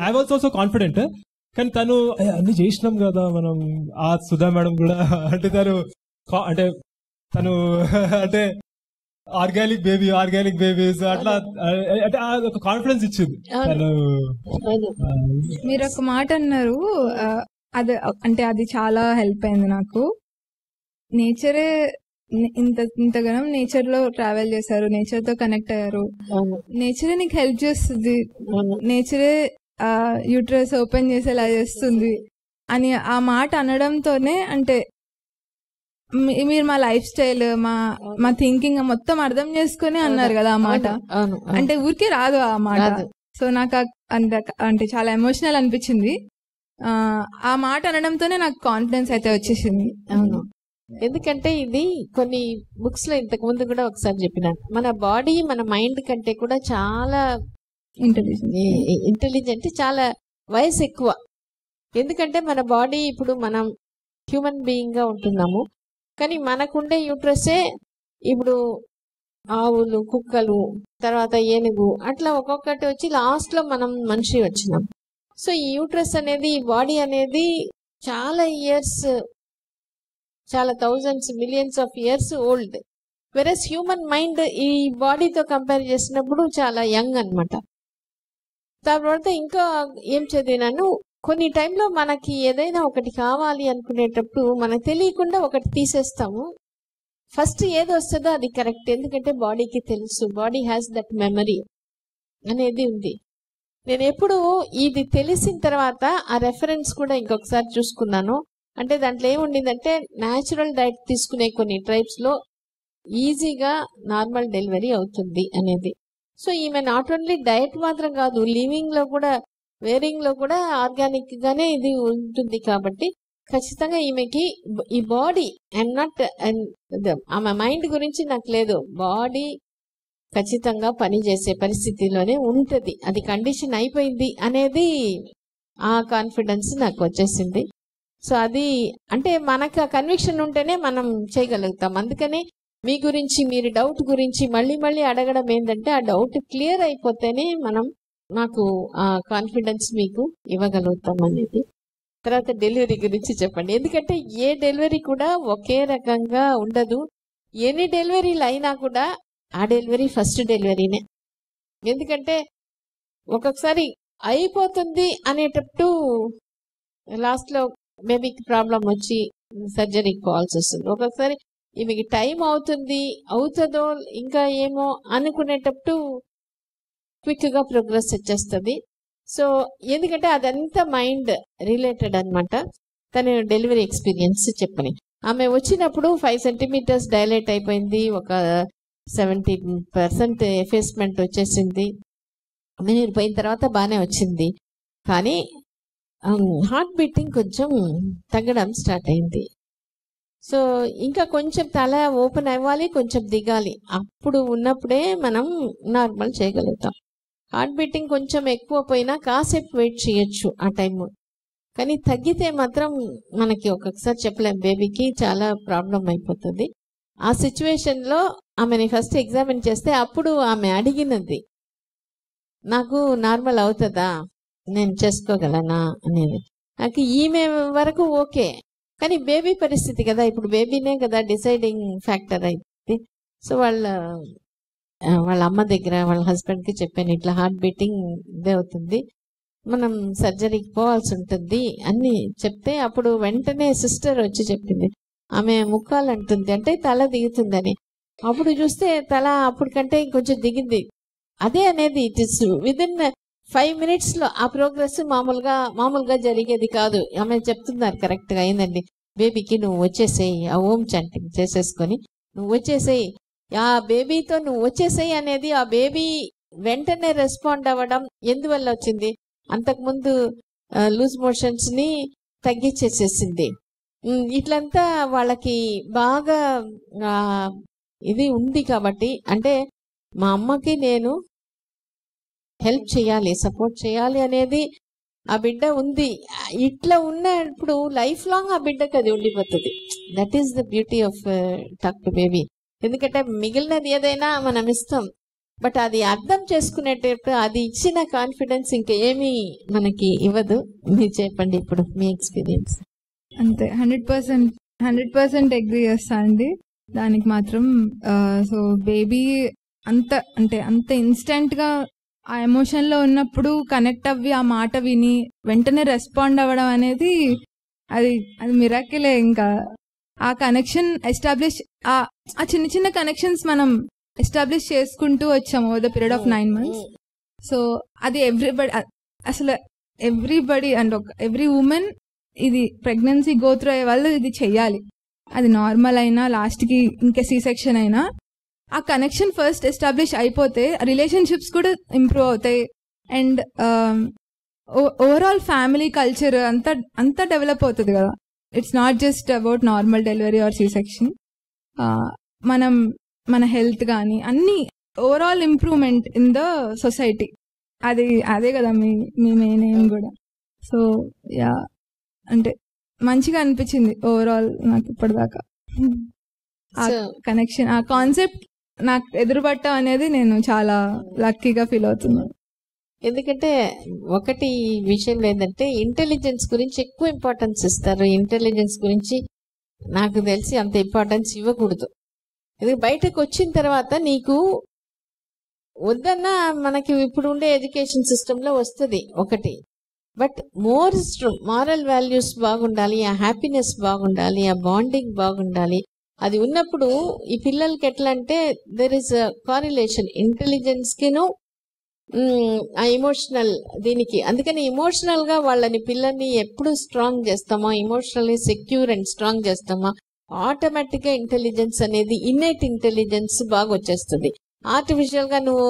I was also confident. కానీ తను అన్ని చేసినాం కదా మనం. ఆ సుధా మేడం కూడా అంటే తను అంటే ఆర్గానిక్ బేబీస్ అట్లా అంటే ఒక కాన్ఫిడెన్స్ ఇచ్చింది తను. మీరు ఒక మాట అన్నారు, అది అంటే అది చాలా హెల్ప్ అయింది నాకు. నేచరే ఇంతగానం నేచర్ లో ట్రావెల్ చేశారు, నేచర్ తో కనెక్ట్ అయ్యారు, నేచరే నీకు హెల్ప్ చేస్తుంది, నేచరే యూట్రస్ ఓపెన్ చేసేలా చేస్తుంది అని ఆ మాట అనడంతోనే, అంటే మీరు మా లైఫ్ స్టైల్, మా థింకింగ్ మొత్తం అర్థం చేసుకుని అన్నారు కదా ఆ మాట. అంటే ఊరికే రాదు ఆ మాట. సో నాకు అంటే చాలా ఎమోషనల్ అనిపించింది. ఆ మాట అనడంతోనే నాకు కాన్ఫిడెన్స్ అయితే వచ్చేసింది. అవును, ఎందుకంటే ఇది కొన్ని బుక్స్ లో ఇంతకు ముందు కూడా ఒకసారి చెప్పినాను, మన బాడీ మన మైండ్ కంటే కూడా చాలా ఇంటెలిజెంట్, చాలా వయసు ఎక్కువ. ఎందుకంటే మన బాడీ ఇప్పుడు మనం హ్యూమన్ బీయింగ్ గా ఉంటున్నాము, కానీ మనకుండే యూట్రసే ఇప్పుడు ఆవులు, కుక్కలు, తర్వాత ఏనుగు, అట్లా ఒక్కొక్కటి వచ్చి లాస్ట్ లో మనం మనిషి వచ్చినాం. సో ఈ యూట్రస్ అనేది, ఈ బాడీ అనేది చాలా ఇయర్స్, చాలా thousands, millions of years old. Versus human mind ఈ బాడీతో కంపేర్ చేసినప్పుడు చాలా యంగ్ అన్నమాట. తర్వాత ఇంకా ఏం చదివినాను, కొన్ని టైంలో మనకి ఏదైనా ఒకటి కావాలి అనుకునేటప్పుడు మనకు తెలియకుండా ఒకటి తీసేస్తాము. ఫస్ట్ ఏది వస్తుందో అది కరెక్ట్, ఎందుకంటే బాడీకి తెలుసు, బాడీ హ్యాస్ దట్ మెమరీ అనేది ఉంది. నేను ఎప్పుడు ఇది తెలిసిన తర్వాత ఆ రెఫరెన్స్ కూడా ఇంకొకసారి చూసుకున్నాను. అంటే దాంట్లో ఏముండిందంటే, న్యాచురల్ డైట్ తీసుకునే కొన్ని ట్రైబ్స్ లో ఈజీగా నార్మల్ డెలివరీ అవుతుంది అనేది. సో ఈమె నాట్ ఓన్లీ డైట్ మాత్రం కాదు, లివింగ్ లో కూడా, వేరింగ్ లో కూడా ఆర్గానిక్ గానే ఇది ఉంటుంది. కాబట్టి ఖచ్చితంగా ఈమెకి ఈ బాడీ, ఐఎమ్ నాట్, ఆమె మైండ్ గురించి నాకు లేదు, బాడీ ఖచ్చితంగా పనిచేసే పరిస్థితిలోనే ఉంటది, అది కండిషన్ అయిపోయింది అనేది ఆ కాన్ఫిడెన్స్ నాకు వచ్చేసింది. సో అది అంటే మనకు ఆ కన్విక్షన్ ఉంటేనే మనం చేయగలుగుతాం. అందుకనే మీ గురించి, మీరు డౌట్ గురించి మళ్ళీ మళ్ళీ అడగడం ఏంటంటే, ఆ డౌట్ క్లియర్ అయిపోతేనే మనం నాకు ఆ కాన్ఫిడెన్స్ మీకు ఇవ్వగలుగుతాం అనేది. తర్వాత డెలివరీ గురించి చెప్పండి, ఎందుకంటే ఏ డెలివరీ కూడా ఒకే రకంగా ఉండదు. ఎన్ని డెలివరీలు అయినా కూడా ఆ డెలివరీ ఫస్ట్ డెలివరీనే. ఎందుకంటే ఒక్కొక్కసారి అయిపోతుంది అనేటప్పుడు లాస్ట్లో బేబీకి ప్రాబ్లం వచ్చి సర్జరీకి పోవాల్సి వస్తుంది. ఒక్కొక్కసారి ఈమెకి టైం అవుతుందో ఇంకా ఏమో అనుకునేటప్పుడు క్విక్గా ప్రోగ్రెస్ వచ్చేస్తుంది. సో ఎందుకంటే అదంతా మైండ్ రిలేటెడ్ అనమాట. తన డెలివరీ ఎక్స్పీరియన్స్ చెప్పని ఆమె వచ్చినప్పుడు 5 సెంటీమీటర్స్ డైలేట్ అయిపోయింది, ఒక 70% ఎఫేస్మెంట్ వచ్చేసింది. మీరు పోయిన తర్వాత బాగానే వచ్చింది, కానీ హార్ట్ బీటింగ్ కొంచెం తగ్గడం స్టార్ట్ అయింది. సో ఇంకా కొంచెం తల ఓపెన్ అవ్వాలి, కొంచెం దిగాలి, అప్పుడు ఉన్నప్పుడే మనం నార్మల్ చేయగలుగుతాం. హార్ట్ బీటింగ్ కొంచెం ఎక్కువ పోయినా కాసేపు వెయిట్ చేయొచ్చు ఆ టైము, కానీ తగ్గితే మాత్రం మనకి ఒక్కొక్కసారి చెప్పలేం, బేబీకి చాలా ప్రాబ్లం అయిపోతుంది. ఆ సిచ్యువేషన్లో ఆమెని ఫస్ట్ ఎగ్జామిన్ చేస్తే అప్పుడు ఆమె అడిగినది, నాకు నార్మల్ అవుతుందా, నేను చేసుకోగలనా అనేది. నాకు ఈమె వరకు ఓకే, కానీ బేబీ పరిస్థితి కదా, ఇప్పుడు బేబీనే కదా డిసైడింగ్ ఫ్యాక్టర్ అయింది. సో వాళ్ళ అమ్మ దగ్గర వాళ్ళ హస్బెండ్కి చెప్పాను, ఇట్లా హార్ట్ బీటింగ్ ఇదే అవుతుంది, మనం సర్జరీకి పోవాల్సి ఉంటుంది అని చెప్తే అప్పుడు వెంటనే సిస్టర్ వచ్చి చెప్పింది, ఆమె ముక్కాలంటుంది అంటే తల దిగుతుందని. అప్పుడు చూస్తే తల అప్పటికంటే ఇంకొంచెం దిగింది. అదే అనేది ఇట్ ఇస్ విదిన్ 5 minutesలో ఆ ప్రోగ్రెస్ మామూలుగా జరిగేది కాదు. ఆమె చెప్తున్నారు కరెక్ట్గా అయిందండి, బేబీకి నువ్వు వచ్చేసేయి, ఆ ఓమ్ చాంటింగ్ చేసేసుకొని నువ్వు వచ్చేసేయి, ఆ బేబీతో నువ్వు వచ్చేసేయి అనేది ఆ బేబీ వెంటనే రెస్పాండ్ అవ్వడం ఎందువల్ల వచ్చింది, అంతకుముందు లూజ్ మోషన్స్ని తగ్గించేసేసింది. ఇట్లంతా వాళ్ళకి బాగా ఇది ఉంది కాబట్టి, అంటే మా అమ్మకి నేను హెల్ప్ చేయాలి, సపోర్ట్ చేయాలి అనేది ఆ బిడ్డ ఉంది. ఇట్లా ఉన్నప్పుడు లైఫ్ లాంగ్ ఆ బిడ్డకి అది ఉండిపోతుంది. That is the beauty of talk to baby. ఎందుకంటే మిగిలినది ఏదైనా మనం ఇస్తాం, బట్ అది అర్థం చేసుకునేటప్పుడు అది ఇచ్చిన కాన్ఫిడెన్స్ ఇంకా ఏమీ మనకి ఇవ్వదు. మీరు చెప్పండి ఇప్పుడు మీ ఎక్స్పీరియన్స్. అంతే, 100% అగ్రీ చేస్తా అండి దానికి మాత్రం. సో బేబీ అంత ఇన్స్టెంట్గా ఆ ఎమోషన్లో ఉన్నప్పుడు కనెక్ట్ అవ్వి ఆ మాట విని వెంటనే రెస్పాండ్ అవ్వడం అనేది అది మిరాకిలే. ఇంకా ఆ కనెక్షన్ ఎస్టాబ్లిష్, ఆ చిన్న చిన్న కనెక్షన్స్ మనం ఎస్టాబ్లిష్ చేసుకుంటూ వచ్చాము over the period of 9 months. So అది ఎవ్రీబడి అండ్ ఎవ్రీ ఉమెన్ ఇది ప్రెగ్నెన్సీ గో త్రూ అయ్యే వాళ్ళు ఇది చెయ్యాలి. అది నార్మల్ అయినా లాస్ట్కి ఇంకా సి సెక్షన్ అయినా ఆ కనెక్షన్ ఫస్ట్ ఎస్టాబ్లిష్ అయిపోతే రిలేషన్షిప్స్ కూడా ఇంప్రూవ్ అవుతాయి. అండ్ ఓవరాల్ ఫ్యామిలీ కల్చర్ అంతా డెవలప్ అవుతుంది కదా. It's not just about normal delivery or C section. మన హెల్త్ కానీ అన్ని overall improvement in the society, అదే కదా మీ మెయిన్ ఎయిమ్ కూడా. సో యా, అంటే మంచిగా అనిపించింది ఓవరాల్ నాకు ఇప్పటిదాకా. ఆ కనెక్షన్, ఆ కాన్సెప్ట్ నాకు ఎదురుపట్టం అనేది నేను చాలా లక్కీగా ఫీల్ అవుతున్నాను. ఎందుకంటే ఒకటి విషయం ఏంటంటే ఇంటెలిజెన్స్ గురించి ఎక్కువ ఇంపార్టెన్స్ ఇస్తారు. ఇంటెలిజెన్స్ గురించి నాకు తెలిసి అంత ఇంపార్టెన్స్ ఇవ్వకూడదు. ఇది బయటకు వచ్చిన తర్వాత నీకు వద్దన్నా మనకి ఇప్పుడు ఉండే ఎడ్యుకేషన్ సిస్టంలో వస్తుంది ఒకటి, బట్ మారల్ వాల్యూస్ బాగుండాలి, ఆ హ్యాపీనెస్ బాగుండాలి, ఆ బాండింగ్ బాగుండాలి. అది ఉన్నప్పుడు ఈ పిల్లలకి ఎట్లా అంటే దెర్ ఇస్ కారిలేషన్ ఇంటెలిజెన్స్కిను ఆ ఎమోషనల్ దీనికి. అందుకని ఎమోషనల్గా పిల్లల్ని ఎప్పుడు స్ట్రాంగ్ చేస్తామో, ఎమోషనల్లీ సెక్యూర్ అండ్ స్ట్రాంగ్ చేస్తామో, ఆటోమేటిక్గా ఇంటెలిజెన్స్ అనేది ఇన్నేట్ ఇంటెలిజెన్స్ బాగా వచ్చేస్తుంది. ఆర్టిఫిషియల్గా నువ్వు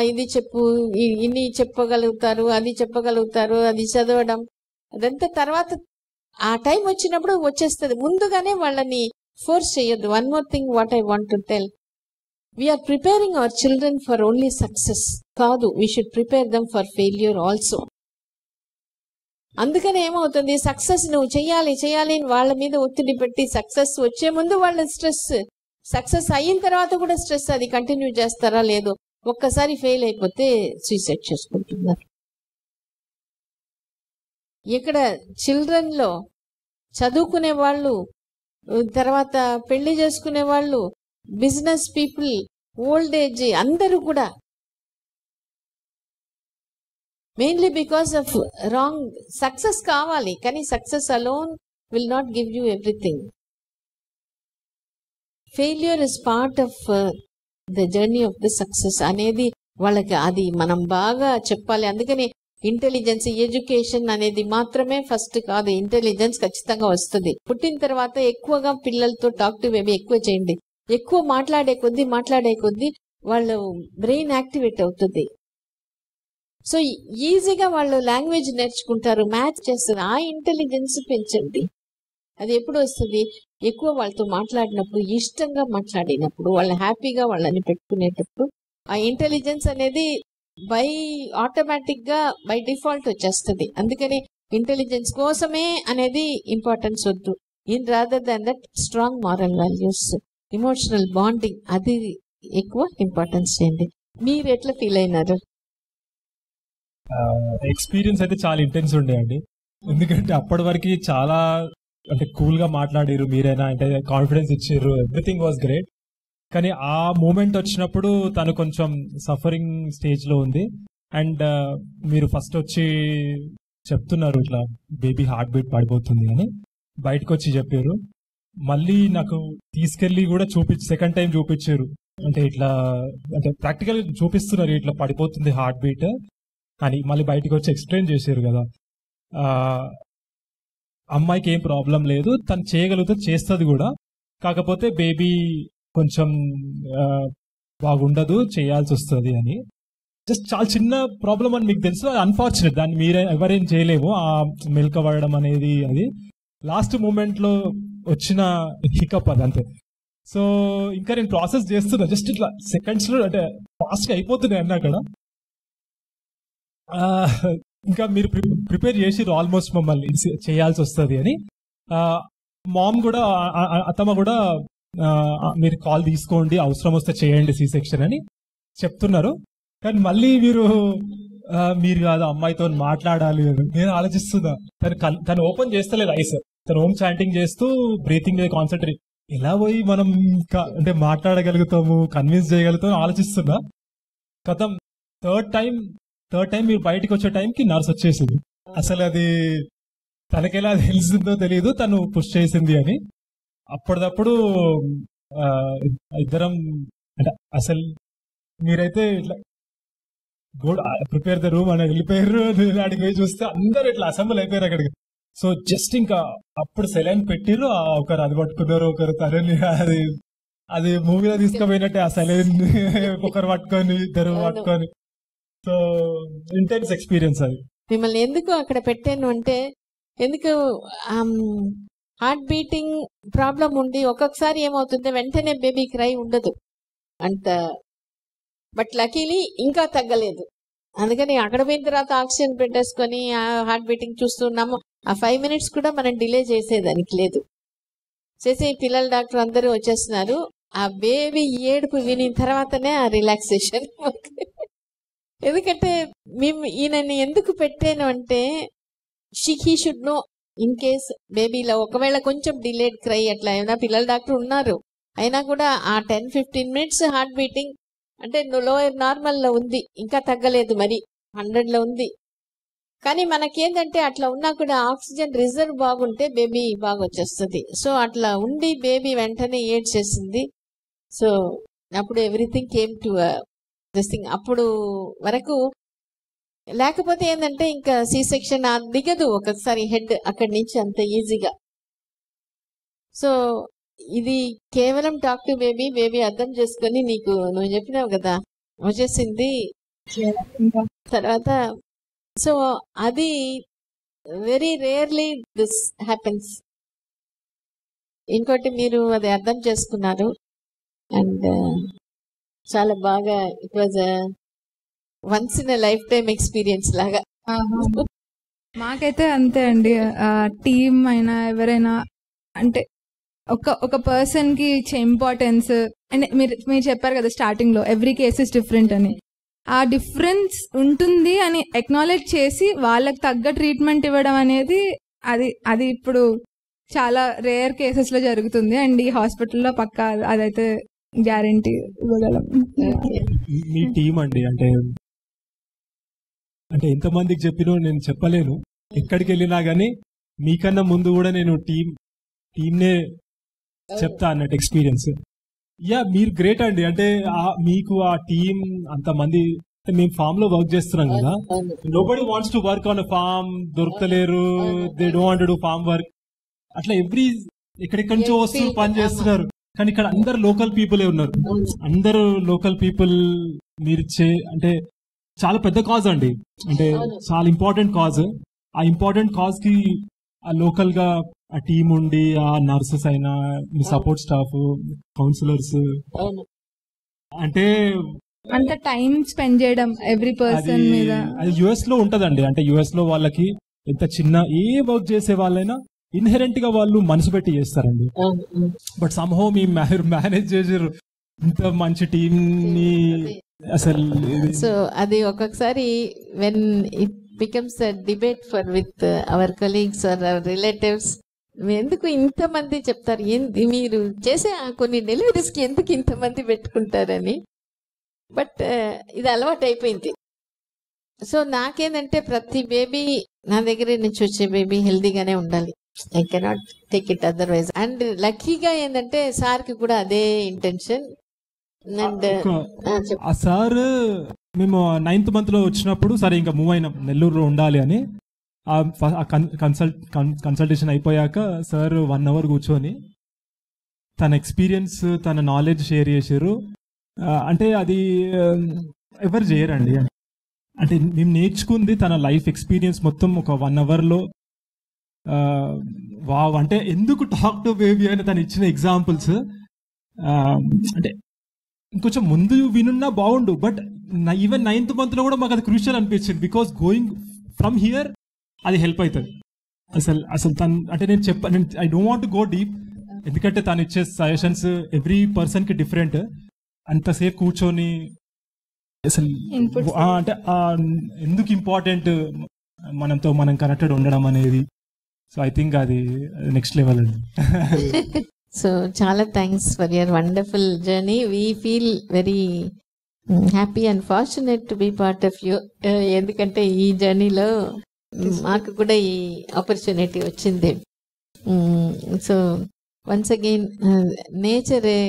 ఇది చెప్పు, ఇన్ని చెప్పగలుగుతారు, అది చెప్పగలుగుతారు, అది చదవడం అదంతా తర్వాత ఆ టైం వచ్చినప్పుడు వచ్చేస్తుంది. ముందుగానే వాళ్ళని ఫోర్స్ చేయొద్దు. One more thing what I want to tell, we are preparing our children for only success కాదు, we should prepare them for failure also. అందుకని ఏమవుతుంది, సక్సెస్ నువ్వు చెయ్యాలి అని వాళ్ళ మీద ఒత్తిడి పెట్టి సక్సెస్ వచ్చే ముందు వాళ్ళ స్ట్రెస్, సక్సెస్ అయిన తర్వాత కూడా స్ట్రెస్, అది కంటిన్యూ చేస్తారా లేదో. ఒక్కసారి ఫెయిల్ అయిపోతే సూసైడ్ చేసుకుంటున్నారు. ఇక్కడ చిల్డ్రన్లో చదువుకునే వాళ్ళు, తర్వాత పెళ్లి చేసుకునే వాళ్ళు, బిజినెస్ పీపుల్, ఓల్డ్ ఏజ్, అందరూ కూడా mainly because of wrong. Success కావాలి, కానీ success alone will not give you everything. Failure is part of the journey of the success అనేది వాళ్ళకి అది మనం బాగా చెప్పాలి. అందుకని ఇంటెలిజెన్స్, ఎడ్యుకేషన్ అనేది మాత్రమే ఫస్ట్ కాదు. ఇంటెలిజెన్స్ ఖచ్చితంగా వస్తుంది. పుట్టిన తర్వాత ఎక్కువగా పిల్లలతో టాక్ టు బేబీ ఎక్కువ చేయండి. ఎక్కువ మాట్లాడే కొద్దీ వాళ్ళ బ్రెయిన్ యాక్టివేట్ అవుతుంది. సో ఈజీగా వాళ్ళు లాంగ్వేజ్ నేర్చుకుంటారు, మ్యాథ్ చేస్తారు. ఆ ఇంటెలిజెన్స్ పెంచండి. అది ఎప్పుడు వస్తుంది? ఎక్కువ వాళ్ళతో మాట్లాడినప్పుడు, ఇష్టంగా మాట్లాడినప్పుడు, వాళ్ళు హ్యాపీగా వాళ్ళని పెట్టుకునేటప్పుడు ఆ ఇంటెలిజెన్స్ అనేది ఆటోమేటిక్ గా బై డిఫాల్ట్ వచ్చేస్తుంది. అందుకని ఇంటెలిజెన్స్ కోసమే అనేది ఇంపార్టెన్స్ వద్దు. In rather than that strong moral values, emotional bonding, అది ఎక్కువ ఇంపార్టెన్స్ చేయండి. మీరు ఎట్లా ఫీల్ అయినారు? ఎక్స్పీరియన్స్ అయితే చాలా ఇంటెన్స్ ఉండే అండి. ఎందుకంటే అప్పటి వరకు చాలా అంటే కూల్ గా మాట్లాడారు, మీరైనా అంటే కాన్ఫిడెన్స్ ఇచ్చారు, ఎవ్రీథింగ్ వాజ్ గ్రేట్. కానీ ఆ మూమెంట్ వచ్చినప్పుడు తను కొంచెం సఫరింగ్ స్టేజ్ లో ఉంది. అండ్ మీరు ఫస్ట్ వచ్చి చెప్తున్నారు ఇట్లా బేబీ హార్ట్ బీట్ పడిపోతుంది అని, బయటకు వచ్చి చెప్పారు. మళ్ళీ నాకు తీసుకెళ్లి కూడా సెకండ్ టైం చూపించారు. అంటే ఇట్లా అంటే ప్రాక్టికల్ చూపిస్తున్నారు, ఇట్లా పడిపోతుంది హార్ట్ బీట్ అని. మళ్ళీ బయటకు వచ్చి ఎక్స్ప్లెయిన్ చేశారు కదా, అమ్మాయికి ఏం ప్రాబ్లం లేదు, తను చేయగలిగితే చేస్తుంది కూడా, కాకపోతే బేబీ కొంచెం బాగుండదు, చేయాల్సి వస్తుంది అని. జస్ట్ చాలా చిన్న ప్రాబ్లం అని మీకు తెలుసు, అది అన్ఫార్చునేట్, దాన్ని మీరే ఎవరేం చేయలేము. ఆ మిల్క్ అవ్వడం అనేది అది లాస్ట్ మూమెంట్ లో వచ్చిన హికప్ అది అంతే. సో ఇంకా నేను ప్రాసెస్ చేస్తున్నా, జస్ట్ ఇట్లా సెకండ్స్ లో అంటే ఫాస్ట్ గా అయిపోతున్నాయి అన్న అక్కడ. ఇంకా మీరు ప్రిపేర్ చేసి ఆల్మోస్ట్ మమ్మల్ని చేయాల్సి వస్తుంది అని. మామ్ కూడా అత్తమ్మ కూడా మీరు కాల్ తీసుకోండి, అవసరం వస్తే చేయండి సి సెక్షన్ అని చెప్తున్నారు. కానీ మళ్ళీ మీరు కాదు అమ్మాయితో మాట్లాడాలి అని నేను ఆలోచిస్తున్నా. తను ఓపెన్ చేస్తలేదు ఐస్, తను హోమ్ చాంటింగ్ చేస్తూ బ్రీతింగ్ మీద కాన్సన్ట్రేట్. ఎలా పోయి మనం అంటే మాట్లాడగలుగుతాము, కన్విన్స్ చేయగలుగుతాము ఆలోచిస్తున్నా. కథం థర్డ్ టైం మీరు బయటకు వచ్చే టైంకి నర్స్ వచ్చేసింది. అసలు అది తనకెలా తెలిసిందో తెలియదు, తను పుష్ చేసింది అని. అప్పటిదప్పుడు ఇద్దరం అంటే అసలు మీరైతే ఇట్లా ప్రిపేర్ ద రూమ్ అని వెళ్ళిపోయారు. అడిగి పోయి చూస్తే అందరు ఇట్లా అసెంబ్ల్ అయిపోయారు అక్కడికి. సో జస్ట్ ఇంకా అప్పుడు సెలైన్ పెట్టిర్రు, ఒకరు అది పట్టుకున్నారు, ఒకరు తరని అది మూవీలో తీసుకుపోయినట్టే ఆ సెలైన్ ఒకరు పట్టుకొని ఇద్దరు పట్టుకొని. సో ఇంటెన్స్ ఎక్స్పీరియన్స్ అది. మిమ్మల్ని ఎందుకు అక్కడ పెట్టాను అంటే, ఎందుకు హార్ట్ బీటింగ్ ప్రాబ్లం ఉండి ఒక్కొక్కసారి ఏమవుతుంది, వెంటనే బేబీ క్రై ఉండదు అంత. బట్ లకీలీ ఇంకా తగ్గలేదు. అందుకని అక్కడ పోయిన తర్వాత ఆక్సిజన్ పెట్టేసుకొని ఆ హార్ట్ బీటింగ్ చూస్తున్నాము. ఆ 5 minutes కూడా మనం డిలే చేసేదానికి లేదు. చేసే పిల్లల డాక్టర్ అందరూ వచ్చేస్తున్నారు. ఆ బేబీ ఏడుపు వినిన తర్వాతనే ఆ రిలాక్సేషన్. ఎందుకంటే మేము ఈయనని ఎందుకు పెట్టాను అంటే, he should know in case బేబీలో ఒకవేళ కొంచెం డిలేడ్ క్రై అట్లా ఏమైనా, పిల్లల డాక్టర్ ఉన్నారు అయినా కూడా ఆ 10-15 minutes హార్ట్ బీటింగ్ అంటే లోయర్ నార్మల్ లో ఉంది, ఇంకా తగ్గలేదు, మరి 100 లో ఉంది. కానీ మనకేంటంటే అట్లా ఉన్నా కూడా ఆక్సిజన్ రిజర్వ్ బాగుంటే బేబీ బాగా వచ్చేస్తుంది. సో అట్లా ఉండి బేబీ వెంటనే ఏడ్చేసింది. సో అప్పుడు everything came to this thing. అప్పుడు వరకు లేకపోతే ఏంటంటే ఇంకా సి సెక్షన్ దిగదు ఒక్కొక్కసారి హెడ్ అక్కడి నుంచి అంత ఈజీగా. సో ఇది కేవలం టాక్ టు బేబీ అర్థం చేసుకొని నువ్వు చెప్పినావు కదా వచ్చేసింది తర్వాత. సో అది వెరీ రేర్లీ దిస్ హ్యాపెన్స్. ఇంకోటి మీరు అది అర్థం చేసుకున్నారు అండ్ చాలా బాగా, it was once in life time experience లాగా. మాకైతే అంతే అండి. టీమ్ అయినా ఎవరైనా అంటే ఒక పర్సన్ కి ఇచ్చే ఇంపార్టెన్స్, అండ్ మీరు చెప్పారు కదా స్టార్టింగ్ లో ఎవ్రీ కేస్ ఇస్ డిఫరెంట్ అని. ఆ డిఫరెన్స్ ఉంటుంది అని ఎక్నాలెడ్జ్ చేసి వాళ్ళకి తగ్గ ట్రీట్మెంట్ ఇవ్వడం అనేది అది ఇప్పుడు చాలా రేర్ కేసెస్ లో జరుగుతుంది. అండ్ ఈ హాస్పిటల్లో పక్కా అదైతే గ్యారంటీ ఇవ్వగలం. మీ టీం అండి, అంటే అంటే ఎంతమందికి చెప్పినో నేను చెప్పలేను. ఎక్కడికి వెళ్ళినా కానీ మీకన్నా ముందు కూడా నేను టీమ్నే చెప్తా అన్నట్టు ఎక్స్పీరియన్స్. యా, మీరు గ్రేట్ అండి. అంటే మీకు ఆ టీం అంతమంది, మేము ఫామ్ లో వర్క్ చేస్తున్నాం కదా, nobody wants to work on farm, దొరకలేరు, they don't want to do farm work. అట్లా ఎక్కడెక్కడి నుంచో వస్తూ పని చేస్తున్నారు. కానీ ఇక్కడ అందరు లోకల్ పీపులే ఉన్నారు. అందరూ లోకల్ పీపుల్. మీరు అంటే చాలా పెద్ద కాజ్ అండి, అంటే చాలా ఇంపార్టెంట్ కాజ్. ఆ ఇంపార్టెంట్ కాజ్ కి ఆ లోకల్ గా ఆ టీం ఉండి, ఆ నర్సెస్ అయినా, మీ సపోర్ట్ స్టాఫ్, కౌన్సిలర్స్, అంటే అంత టైం స్పెండ్ చేయడం ఎవ్రీ పర్సన్ మీద. అది యుఎస్ లో ఉంటదండి. అంటే యుఎస్ లో వాళ్ళకి ఎంత చిన్న ఏ వర్క్ చేసే వాళ్ళైనా ఇన్హెరెంట్ గా వాళ్ళు మనసు పెట్టి చేస్తారండి. బట్ సమ్హౌ మీ మేనేజ్ చేసారు ఇంత మంచి టీం ని అసలు. సో అది ఒక్కొక్కసారి when it becomes a debate for with our colleagues or our relatives, ఎందుకు ఇంతమంది చెప్తారు, మీరు చేసే కొన్ని డెలివరీస్ కి ఎందుకు ఇంతమంది పెట్టుకుంటారని. బట్ ఇది అలవాటు అయిపోయింది. సో నాకేంటంటే ప్రతి బేబీ, నా దగ్గర నుంచి వచ్చే బేబీ హెల్దీగానే ఉండాలి. I cannot take it otherwise. And లక్కీగా ఏంటంటే సార్కి కూడా అదే ఇంటెన్షన్. అండ్ ఆ సార్ మేము 9th month లో వచ్చినప్పుడు సరే ఇంకా మూవ్ అయినాం, నెల్లూరులో ఉండాలి అని. కన్సల్టేషన్ అయిపోయాక సార్ 1 hour కూర్చొని తన ఎక్స్పీరియన్స్, తన నాలెడ్జ్ షేర్ చేశారు. అంటే అది ఎవరు చేయరండి. అంటే మేము నేర్చుకుంది తన లైఫ్ ఎక్స్పీరియన్స్ మొత్తం ఒక 1 hour లో. వావ్, అంటే ఎందుకు టాక్ టు బేబీ అని తను ఇచ్చిన ఎగ్జాంపుల్స్, అంటే ఇంకొంచెం ముందు వినున్నా బాగుండు. బట్ ఈవెన్ 9th month లో కూడా మాకు అది క్రూషియల్ అనిపించింది. బికాస్ గోయింగ్ ఫ్రమ్ హియర్ అది హెల్ప్ అవుతుంది. అసలు తను అంటే నేను I don't want go deep, ఎందుకంటే తను ఇచ్చే సజెషన్స్ ఎవ్రీ పర్సన్ కి డిఫరెంట్. అంతసేపు కూర్చొని అసలు అంటే ఎందుకు ఇంపార్టెంట్ మనతో మనం కనెక్టెడ్ ఉండడం అనేది. సో ఐ థింక్ అది నెక్స్ట్ లెవెల్ అండి. సో చాలా thanks for your wonderful journey. We feel very happy and fortunate to be part of you. ఎందుకంటే ఈ జర్నీలో మాకు కూడా ఈ ఆపర్చునిటీ వచ్చింది. సో వన్స్ అగైన్ నేచరే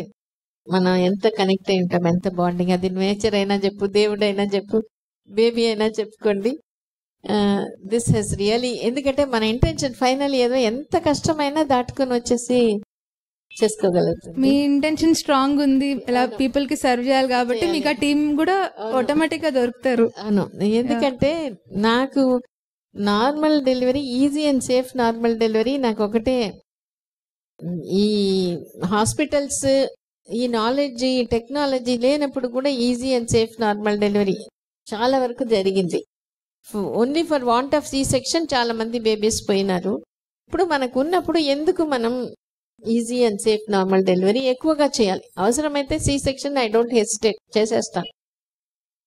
మనం ఎంత కనెక్ట్ అయి ఉంటాం, ఎంత బాండింగ్. అది నేచర్ అయినా చెప్పు, దేవుడైనా చెప్పు, బేబీ అయినా చెప్పుకోండి. దిస్ హెస్ రియలీ, ఎందుకంటే మన ఇంటెన్షన్ ఫైనల్ ఏదో ఎంత కష్టమైనా దాటుకొని వచ్చేసి చేసుకోగలుగుతుంది. మీ ఇంటెన్షన్ స్ట్రాంగ్ ఉంది, ఇలా పీపుల్ కి సర్వ్ చేయాలి కాబట్టి మీకు ఆ టీం కూడా ఆటోమేటిక్ గా దొరుకుతారు. అవును, ఎందుకంటే నాకు normal delivery, easy and safe normal delivery నాకు ఒకటే. ఈ హాస్పిటల్స్, ఈ నాలెడ్జ్, ఈ టెక్నాలజీ లేనప్పుడు కూడా easy and safe normal delivery చాలా వరకు జరిగింది. Only for want of C section చాలా మంది బేబీస్ పోయినారు. ఇప్పుడు మనకు ఉన్నప్పుడు ఎందుకు మనం easy and safe normal delivery ఎక్కువగా చేయాలి. అవసరమైతే C section I don't hesitate, చేసేస్తాను.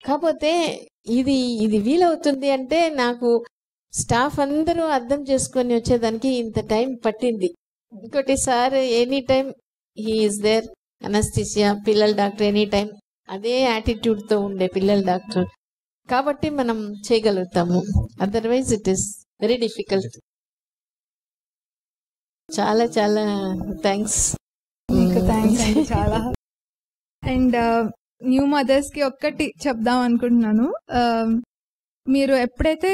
కాకపోతే ఇది వీలవుతుంది అంటే నాకు స్టాఫ్ అందరూ అర్థం చేసుకొని వచ్చేదానికి ఇంత టైం పట్టింది. ఇంకోటి sir any time he is there, anesthesia, పిల్లల డాక్టర్ ఎనీ టైం అదే యాటిట్యూడ్తో ఉండే పిల్లల డాక్టర్. కాబట్టి మనం చేయగలుగుతాము, otherwise it is very difficult. చాలా చాలా థ్యాంక్స్. చాలా. అండ్ న్యూ మదర్స్ కి ఒక్కటి చెప్దాం అనుకుంటున్నాను. మీరు ఎప్పుడైతే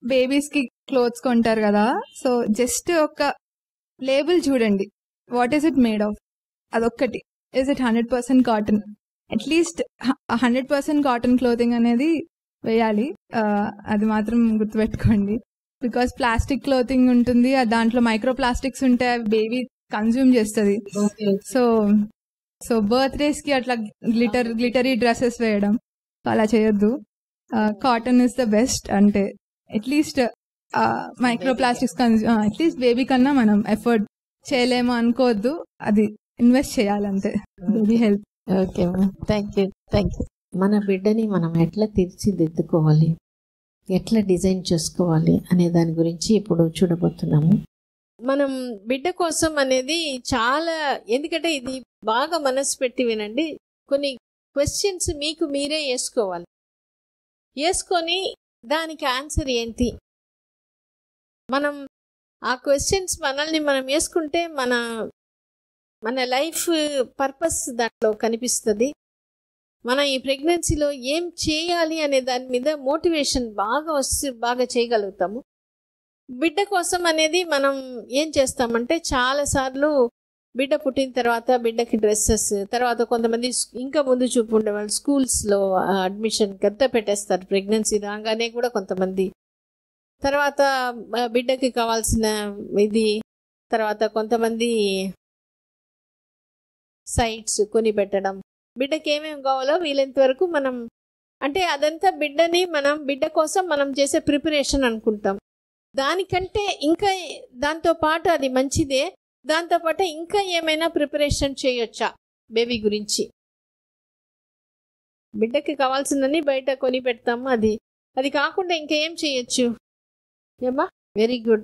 బేబీస్ కి క్లోత్స్ కొంటారు కదా, సో జస్ట్ ఒక లేబుల్ చూడండి, what is it made of, అదొక్కటి. Is it 100% cotton? At least 100% cotton clothing అనేది వేయాలి. అది మాత్రం గుర్తుపెట్టుకోండి. బికాస్ ప్లాస్టిక్ క్లోతింగ్ ఉంటుంది, దాంట్లో మైక్రో ప్లాస్టిక్స్ ఉంటాయి, అవి బేబీ కన్జ్యూమ్ చేస్తుంది. సో బర్త్డేస్ కి అట్లా గ్లిటరీ డ్రెస్సెస్ వేయడం అలా చేయొద్దు. Cotton is the best. అంటే at least microplastics at least baby కన్నా మనం ఎఫర్ట్ చేయలేము అనుకోవద్దు, అది ఇన్వెస్ట్ చేయాలంతే baby health. Okay, thank you. మన బిడ్డని మనం ఎట్లా తీర్చిదిద్దుకోవాలి, ఎట్లా డిజైన్ చేసుకోవాలి అనే దాని గురించి ఇప్పుడు చూడబోతున్నాము. మనం బిడ్డ కోసం అనేది చాలా, ఎందుకంటే ఇది బాగా మనసు పెట్టి వినండి. కొన్ని క్వశ్చన్స్ మీకు మీరే వేసుకోవాలి. వేసుకొని దానికి ఆన్సర్ ఏంటి, మనం ఆ క్వశ్చన్స్ మనల్ని మనం వేసుకుంటే మన లైఫ్ పర్పస్ దాంట్లో కనిపిస్తుంది. మనం ఈ ప్రెగ్నెన్సీలో ఏం చేయాలి అనే దాని మీద మోటివేషన్ బాగా చేయగలుగుతాము. బిడ్డ కోసం అనేది మనం ఏం చేస్తామంటే చాలాసార్లు బిడ్డ పుట్టిన తర్వాత బిడ్డకి డ్రెస్సెస్, తర్వాత కొంతమంది ఇంకా ముందు చూపు ఉండేవాళ్ళు స్కూల్స్లో అడ్మిషన్ గద్ద పెట్టేస్తారు ప్రెగ్నెన్సీ రాగానే కూడా కొంతమంది. తర్వాత బిడ్డకి కావాల్సిన ఇది, తర్వాత కొంతమంది సైట్స్ కొని పెట్టడం, బిడ్డకి ఏమేమి కావాలో వీలైనంత వరకు మనం, అంటే అదంతా బిడ్డ కోసం మనం చేసే ప్రిపరేషన్ అనుకుంటాం. దానికంటే ఇంకా దాంతో పాటు అది మంచిదే, దాంతోపాటు ఇంకా ఏమైనా ప్రిపరేషన్ చేయొచ్చా బేబీ గురించి. బిడ్డకి కావాల్సిందని బయట కొని పెడతాము, అది కాకుండా ఇంకేం చేయొచ్చు ఏమా? వెరీ గుడ్,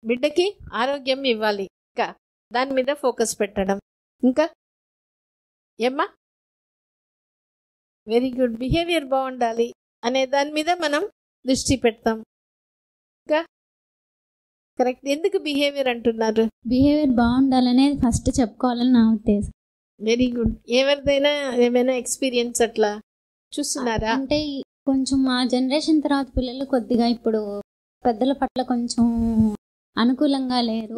బిడ్డకి ఆరోగ్యం ఇవ్వాలి, ఇంకా దాని మీద ఫోకస్ పెట్టడం. ఇంకా ఏమ్మా? వెరీ గుడ్, బిహేవియర్ బాగుండాలి అనే దాని మీద మనం దృష్టి పెడతాం. ఇంకా కరెక్ట్. ఎందుకు బిహేవియర్ అంటున్నారు? బిహేవియర్ బాగుండాలనే ఫస్ట్ చెప్పుకోవాలని నా ఉద్దేశం. Very good. ఎవరిదైనా ఏమైనా ఎక్స్పీరియన్స్ అట్లా చూస్తున్నారా? అంటే కొంచెం మా జనరేషన్ తర్వాత పిల్లలు కొద్దిగా ఇప్పుడు పెద్దల పట్ల కొంచెం అనుకూలంగా లేదు.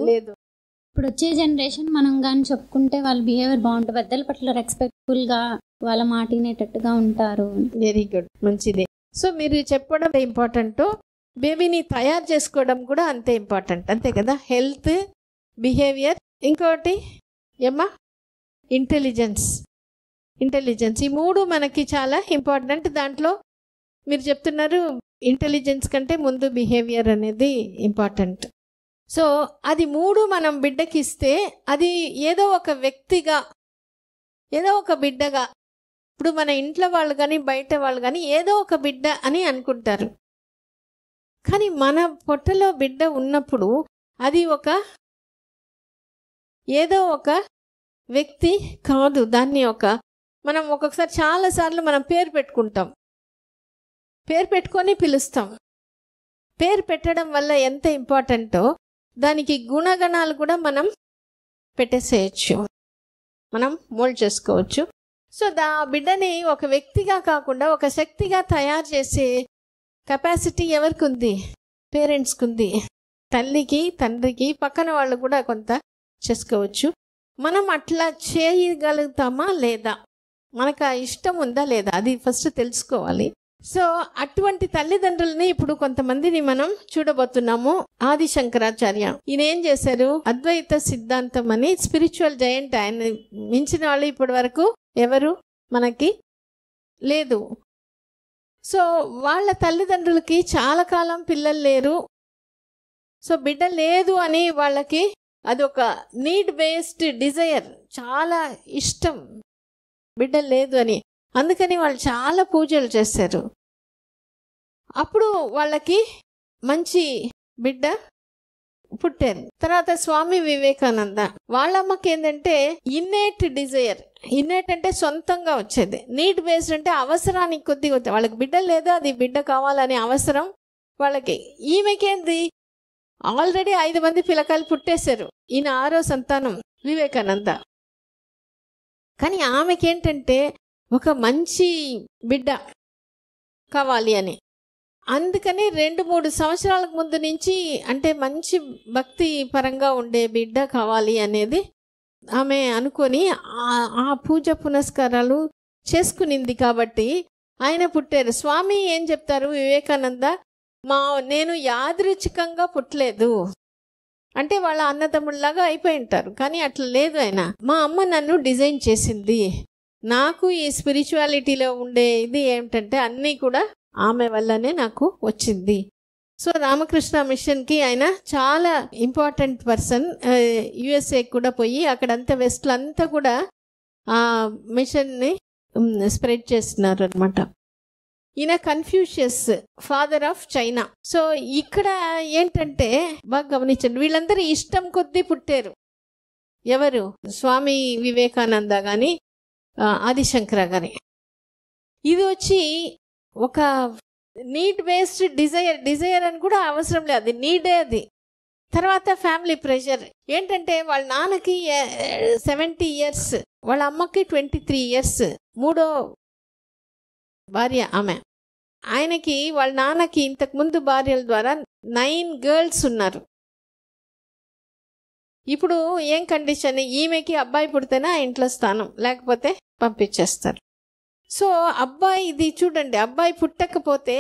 ఇప్పుడు వచ్చే జనరేషన్ మనం కానీ చెప్పుకుంటే వాళ్ళ బిహేవియర్ బాగుంటుంది, పెద్దల పట్ల రెస్పెక్ట్ఫుల్గా వాళ్ళ మాట వినేటట్టుగా ఉంటారు. వెరీ గుడ్, మంచిదే. సో మీరు చెప్పడం ఇంపార్టెంట్, బేబీని తయారు చేసుకోవడం కూడా అంతే ఇంపార్టెంట్, అంతే కదా? హెల్త్, బిహేవియర్, ఇంకోటి ఏమ్మా? ఇంటెలిజెన్స్. ఈ మూడు మనకి చాలా ఇంపార్టెంట్. దాంట్లో మీరు చెప్తున్నారు ఇంటెలిజెన్స్ కంటే ముందు బిహేవియర్ అనేది ఇంపార్టెంట్. సో అది మూడు మనం బిడ్డకి ఇస్తే అది ఏదో ఒక వ్యక్తిగా, ఏదో ఒక బిడ్డగా, ఇప్పుడు మన ఇంట్లో వాళ్ళు కానీ బయట వాళ్ళు కానీ ఏదో ఒక బిడ్డ అని అనుకుంటారు. కానీ మన పొట్టలో బిడ్డ ఉన్నప్పుడు అది ఏదో ఒక వ్యక్తి కాదు, దాన్ని మనం ఒక్కొక్కసారి చాలాసార్లు మనం పేరు పెట్టుకుంటాం, పేరు పెట్టుకొని పిలుస్తాం. పేరు పెట్టడం వల్ల ఎంత ఇంపార్టెంటో దానికి గుణగణాలు కూడా మనం పెట్టేసేయచ్చు, మనం మోల్డ్ చేసుకోవచ్చు. సో బిడ్డని ఒక వ్యక్తిగా కాకుండా ఒక శక్తిగా తయారు చేసే కెపాసిటీ ఎవరికి ఉంది? పేరెంట్స్కి ఉంది. తల్లికి, తండ్రికి, పక్కన వాళ్ళు కూడా కొంత చేసుకోవచ్చు. మనం అట్లా చేయగలుగుతామా లేదా, మనకు ఆ ఇష్టం ఉందా లేదా, అది ఫస్ట్ తెలుసుకోవాలి. సో అటువంటి తల్లిదండ్రులని ఇప్పుడు కొంతమందిని మనం చూడబోతున్నాము. ఆది శంకరాచార్య ఈయన ఏం చేశారు? అద్వైత సిద్ధాంతం అని స్పిరిచువల్ జయంట్, ఆయన మించిన వాళ్ళు ఇప్పటి వరకు ఎవరు మనకి లేదు. సో వాళ్ళ తల్లిదండ్రులకి చాలా కాలం పిల్లలు లేరు. సో బిడ్డ లేదు అని వాళ్ళకి అదొక నీడ్ బేస్డ్ డిజైర్, చాలా ఇష్టం బిడ్డ లేదు అని. అందుకని వాళ్ళు చాలా పూజలు చేశారు. అప్పుడు వాళ్ళకి మంచి బిడ్డ పుట్టారు. తర్వాత స్వామి వివేకానంద వాళ్ళ అమ్మకి ఏంటంటే ఇన్నేట్ డిజైర్. ఇన్నేట్ అంటే సొంతంగా వచ్చేది, నీడ్ బేస్డ్ అంటే అవసరానికి కొద్దిగా వచ్చేది. వాళ్ళకి బిడ్డ లేదా, అది బిడ్డ కావాలనే అవసరం వాళ్ళకి. ఈమెకేంది ఆల్రెడీ 5 మంది పిల్లకాయలు పుట్టేశారు, ఈయన 6వ సంతానం వివేకానంద. కానీ ఆమెకేంటంటే ఒక మంచి బిడ్డ కావాలి అని. అందుకని 2-3 సంవత్సరాలకు ముందు నుంచి, అంటే మంచి భక్తి పరంగా ఉండే బిడ్డ కావాలి అనేది ఆమె అనుకొని ఆ పూజ పునస్కారాలు చేసుకునింది. కాబట్టి ఆయన పుట్టారు. స్వామి ఏం చెప్తారు వివేకానంద, నేను యాదృచ్ఛికంగా పుట్టలేదు అంటే వాళ్ళ అన్నదమ్ముళ్ళలాగా అయిపోయి ఉంటారు, కానీ అట్లా లేదు. ఆయన మా అమ్మ నన్ను డిజైన్ చేసింది, నాకు ఈ స్పిరిచువాలిటీలో ఉండే ఇది ఏమిటంటే అన్నీ కూడా ఆమె వల్లనే నాకు వచ్చింది. సో రామకృష్ణ మిషన్కి ఆయన చాలా ఇంపార్టెంట్ పర్సన్. యుఎస్ఏ కూడా పోయి అక్కడంతా వెస్ట్లో అంతా కూడా ఆ మిషన్ని స్ప్రెడ్ చేస్తున్నారు అనమాట. ఈయన Confucius, father of China. So ఇక్కడ ఏంటంటే బాగా గమనించండి, వీళ్ళందరూ ఇష్టం కొద్దీ పుట్టారు. ఎవరు? స్వామి వివేకానంద కానీ ఆదిశంకర కానీ. ఇది వచ్చి ఒక నీడ్ బేస్డ్ డిజైర్ అని కూడా అవసరం లేదు, అది నీడే అది. తర్వాత ఫ్యామిలీ ప్రెషర్ ఏంటంటే వాళ్ళ నాన్నకి 70 years, వాళ్ళ అమ్మకి 23 years, మూడో భార్య ఆమె. ఆయనకి వాళ్ళ నాన్నకి ఇంతకుముందు భార్యల ద్వారా 9 girls ఉన్నారు. ఇప్పుడు ఏం కండిషన్, ఈమెకి అబ్బాయి పుడితేనే ఆ ఇంట్లో స్థానం, లేకపోతే పంపించేస్తారు. సో అబ్బాయి ఇది చూడండి, అబ్బాయి పుట్టకపోతే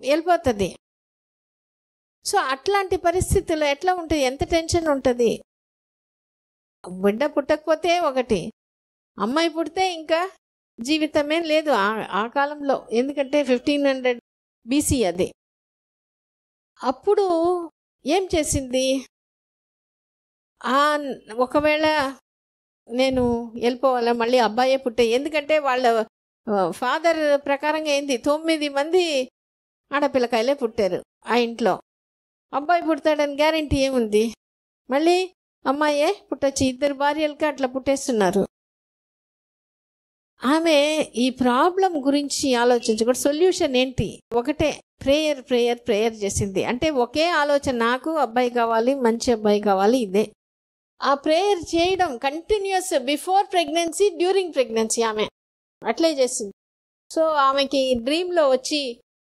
వెళ్ళిపోతుంది. సో అట్లాంటి పరిస్థితుల్లో ఎట్లా ఉంటుంది, ఎంత టెన్షన్ ఉంటుంది. బిడ్డ పుట్టకపోతే ఒకటి, అమ్మాయి పుడితే ఇంకా జీవితమే లేదు ఆ కాలంలో, ఎందుకంటే 1500 BC అది. అప్పుడు ఏం చేసింది, ఒకవేళ నేను వెళ్ళిపోవాలా, మళ్ళీ అబ్బాయే పుట్టే, ఎందుకంటే వాళ్ళ ఫాదర్ ప్రకారంగా ఏంది 9 మంది ఆడపిల్లకాయలే పుట్టారు ఆ ఇంట్లో. అబ్బాయి పుడతాడని గ్యారంటీ ఏముంది, మళ్ళీ అమ్మాయే పుట్టచ్చు. 2 భార్యలకి అట్లా పుట్టేస్తున్నారు. ఆమె ఈ ప్రాబ్లం గురించి ఆలోచించకూడదు, సొల్యూషన్ ఏంటి, ఒకటే ప్రేయర్ చేసింది. అంటే ఒకే ఆలోచన, నాకు అబ్బాయి కావాలి, మంచి అబ్బాయి కావాలి, ఇదే. ఆ ప్రేయర్ చేయడం continuous, before pregnancy, during pregnancy ఆమె అట్లే చేసింది. సో ఆమెకి డ్రీమ్లో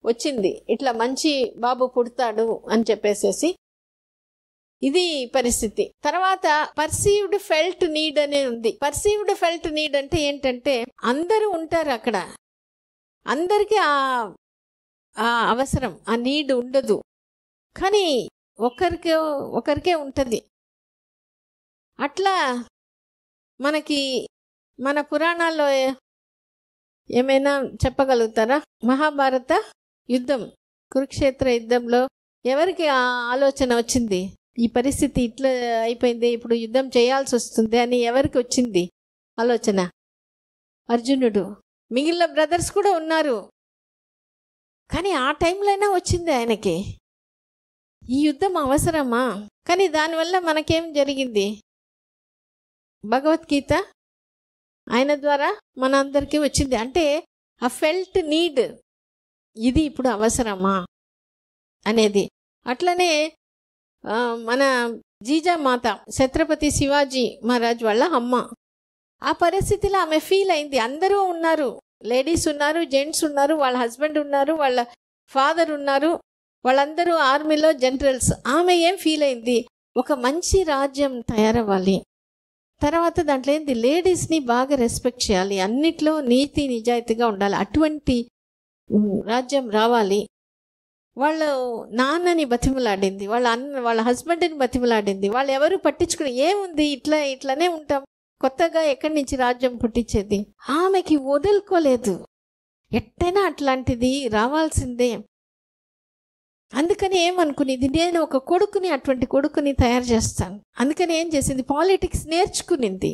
వచ్చింది ఇట్లా మంచి బాబు పుడతాడు అని చెప్పేసేసి. ఇది పరిస్థితి. తర్వాత పర్సీవ్డ్ ఫెల్ట్ నీడ్ అనేది ఉంది. పర్సీవ్డ్ ఫెల్ట్ నీడ్ అంటే ఏంటంటే, అందరూ ఉంటారు అక్కడ, అందరికీ ఆ అవసరం, ఆ నీడ్ ఉండదు, కానీ ఒకరికే ఉంటుంది. అట్లా మనకి మన పురాణాల్లో ఏమైనా చెప్పగలుగుతారా? మహాభారత యుద్ధం, కురుక్షేత్ర యుద్ధంలో ఎవరికి ఆ ఆలోచన వచ్చింది, ఈ పరిస్థితి ఇట్లా అయిపోయింది, ఇప్పుడు యుద్ధం చేయాల్సి వస్తుంది అని ఎవరికి వచ్చింది ఆలోచన? అర్జునుడు. మిగిలిన బ్రదర్స్ కూడా ఉన్నారు, కానీ ఆ టైంలోనే వచ్చింది ఆయనకి, ఈ యుద్ధం అవసరమా? కానీ దానివల్ల మనకేం జరిగింది, భగవద్గీత ఆయన ద్వారా మన అందరికీ వచ్చింది. అంటే ఆ ఫెల్ట్ నీడ్, ఇది ఇప్పుడు అవసరమా అనేది. అట్లనే మన జీజామాత, ఛత్రపతి శివాజీ మహారాజ్ వాళ్ళ అమ్మ, ఆ పరిస్థితిలో ఆమె ఫీల్ అయింది. అందరూ ఉన్నారు, లేడీస్ ఉన్నారు, జెంట్స్ ఉన్నారు, వాళ్ళ హస్బెండ్ ఉన్నారు, వాళ్ళ ఫాదర్ ఉన్నారు, వాళ్ళందరూ ఆర్మీలో జనరల్స్. ఆమె ఏం ఫీల్ అయింది, ఒక మంచి రాజ్యం తయారవ్వాలి, తర్వాత దాంట్లో ఏంది, లేడీస్ని బాగా రెస్పెక్ట్ చేయాలి, అన్నిట్లో నీతి నిజాయితీగా ఉండాలి, అటువంటి రాజ్యం రావాలి. వాళ్ళ నాన్నని బతిమలాడింది, వాళ్ళ హస్బెండ్ని బతిమలాడింది, వాళ్ళు ఎవరు పట్టించుకుని, ఏముంది ఇట్లానే ఉంటాం, కొత్తగా ఎక్కడి నుంచి రాజ్యం పుట్టించేది. ఆమెకి వదులుకోలేదు, ఎట్టైనా అట్లాంటిది రావాల్సిందే. అందుకని ఏమనుకునేది, నేను ఒక కొడుకుని, అటువంటి కొడుకుని తయారు చేస్తాను. అందుకని ఏం చేసింది, పాలిటిక్స్ నేర్చుకునింది,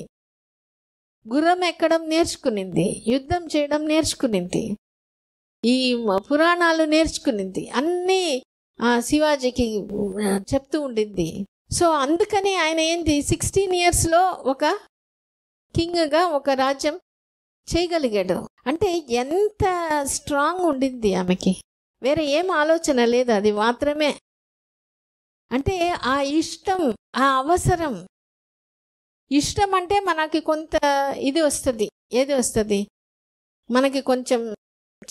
గుర్రం ఎక్కడం నేర్చుకునింది, యుద్ధం చేయడం నేర్చుకునింది, ఈ పురాణాలు నేర్చుకునింది, అన్నీ శివాజీకి చెప్తూ ఉండింది. సో అందుకని ఆయన ఏంది 16 yearsలో ఒక కింగ్గా ఒక రాజ్యం చేయగలిగాడు. అంటే ఎంత స్ట్రాంగ్ ఉండింది ఆమెకి, వేరే ఏం ఆలోచన లేదు, అది మాత్రమే. అంటే ఆ ఇష్టం, ఆ అవసరం. ఇష్టం అంటే మనకి కొంత ఇది వస్తుంది, ఏది వస్తుంది, మనకి కొంచెం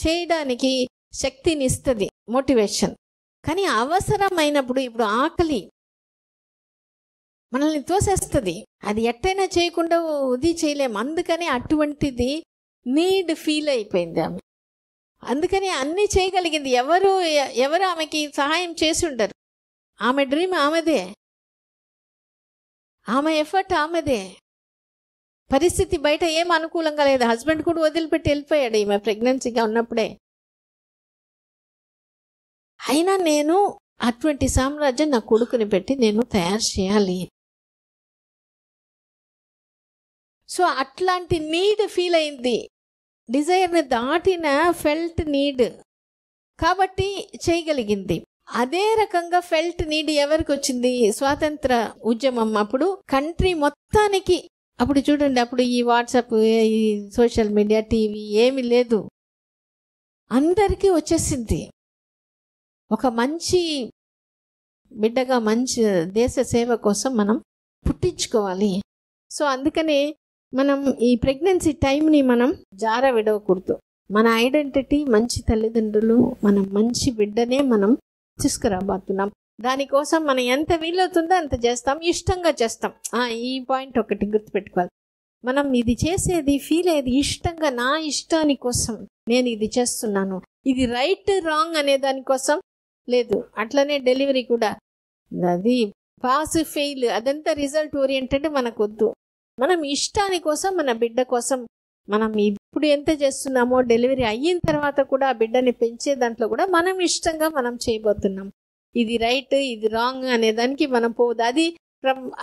చేయడానికి శక్తిని ఇస్తుంది, మోటివేషన్. కానీ అవసరమైనప్పుడు, ఇప్పుడు ఆకలి మనల్ని తోసేస్తుంది, అది ఎట్టైనా చేయకుండా ఇది చేయలేము. అందుకని అటువంటిది నీడ్ ఫీల్ అయిపోయింది ఆమె. అందుకని అన్నీ చేయగలిగింది. ఎవరు ఆమెకి సహాయం చేసి ఉండరు. ఆమె డ్రీమ్ ఆమెదే, ఆమె ఎఫర్ట్ ఆమెదే. పరిస్థితి బయట ఏం అనుకూలంగా లేదు, హస్బెండ్ కూడా వదిలిపెట్టి వెళ్ళిపోయాడు ఈమె ప్రెగ్నెన్సీగా ఉన్నప్పుడే. అయినా నేను అటువంటి సామ్రాజ్యం నా కొడుకుని పెట్టి నేను తయారు చేయాలి. సో అట్లాంటి నీడ్ ఫీల్ అయింది, డిజైర్ని దాటిన ఫెల్ట్ నీడ్, కాబట్టి చేయగలిగింది. అదే రకంగా ఫెల్ట్ నీడ్ ఎవరికి వచ్చింది, స్వాతంత్ర ఉద్యమం అప్పుడు కంట్రీ మొత్తానికి. అప్పుడు చూడండి, అప్పుడు ఈ వాట్సాప్, ఈ సోషల్ మీడియా, టీవీ ఏమీ లేదు. అందరికీ వచ్చేసింది. ఒక మంచి బిడ్డగా మంచి దేశ సేవ కోసం మనం పుట్టించుకోవాలి. సో అందుకనే మనం ఈ ప్రెగ్నెన్సీ టైంని మనం జార విడవకూడదు. మన ఐడెంటిటీ మంచి తల్లిదండ్రులు, మనం మంచి బిడ్డనే మనం తీసుకురాబోతున్నాం. దానికోసం మనం ఎంత వీలవుతుందో అంత చేస్తాం, ఇష్టంగా చేస్తాం. ఈ పాయింట్ ఒకటి గుర్తుపెట్టుకోవాలి. మనం ఇది చేసేది ఫీల్ అయ్యేది ఇష్టంగా, నా ఇష్టాని కోసం నేను ఇది చేస్తున్నాను, ఇది రైట్ రాంగ్ అనే దానికోసం లేదు. అట్లనే డెలివరీ కూడా, అది పాస్ ఫెయిల్ అదంతా రిజల్ట్ ఓరియంటెడ్ మనకు వద్దు. మనం ఇష్టాని కోసం, మన బిడ్డ కోసం మనం ఇప్పుడు ఎంత చేస్తున్నామో డెలివరీ అయిన తర్వాత కూడా ఆ బిడ్డని పెంచే దాంట్లో కూడా మనం ఇష్టంగా మనం చేయబోతున్నాం. ఇది రైట్ ఇది రాంగ్ అనే దానికి మనం పోదు.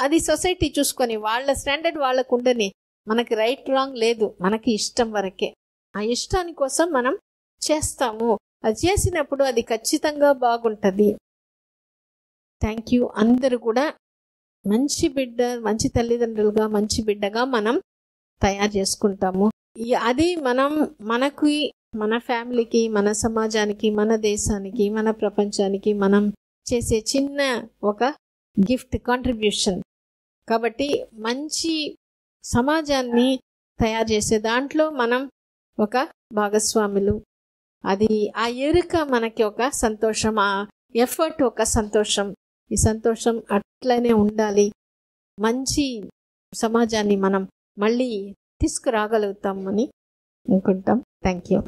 అది సొసైటీ చూసుకొని వాళ్ళ స్టాండర్డ్ వాళ్ళకు ఉండని, మనకి రైట్ రాంగ్ లేదు, మనకి ఇష్టం వరకే. ఆ ఇష్టాని కోసం మనం చేస్తాము. అది చేసినప్పుడు అది ఖచ్చితంగా బాగుంటుంది. Thank you. అందరూ కూడా మంచి బిడ్డ, మంచి తల్లిదండ్రులుగా, మంచి బిడ్డగా మనం తయారు చేసుకుంటాము. అది మనకి, మన ఫ్యామిలీకి, మన సమాజానికి, మన దేశానికి, మన ప్రపంచానికి మనం చేసే చిన్న ఒక గిఫ్ట్, కాంట్రిబ్యూషన్. కాబట్టి మంచి సమాజాన్ని తయారు చేసే దాంట్లో మనం ఒక భాగస్వాములు. అది ఆ ఎరుక మనకి ఒక సంతోషం, ఆ ఎఫర్ట్ ఒక సంతోషం. ఈ సంతోషం అట్లనే ఉండాలి. మంచి సమాజాన్ని మనం మళ్ళీ తీసుకురాగలుగుతామని అనుకుంటాం. Thank you.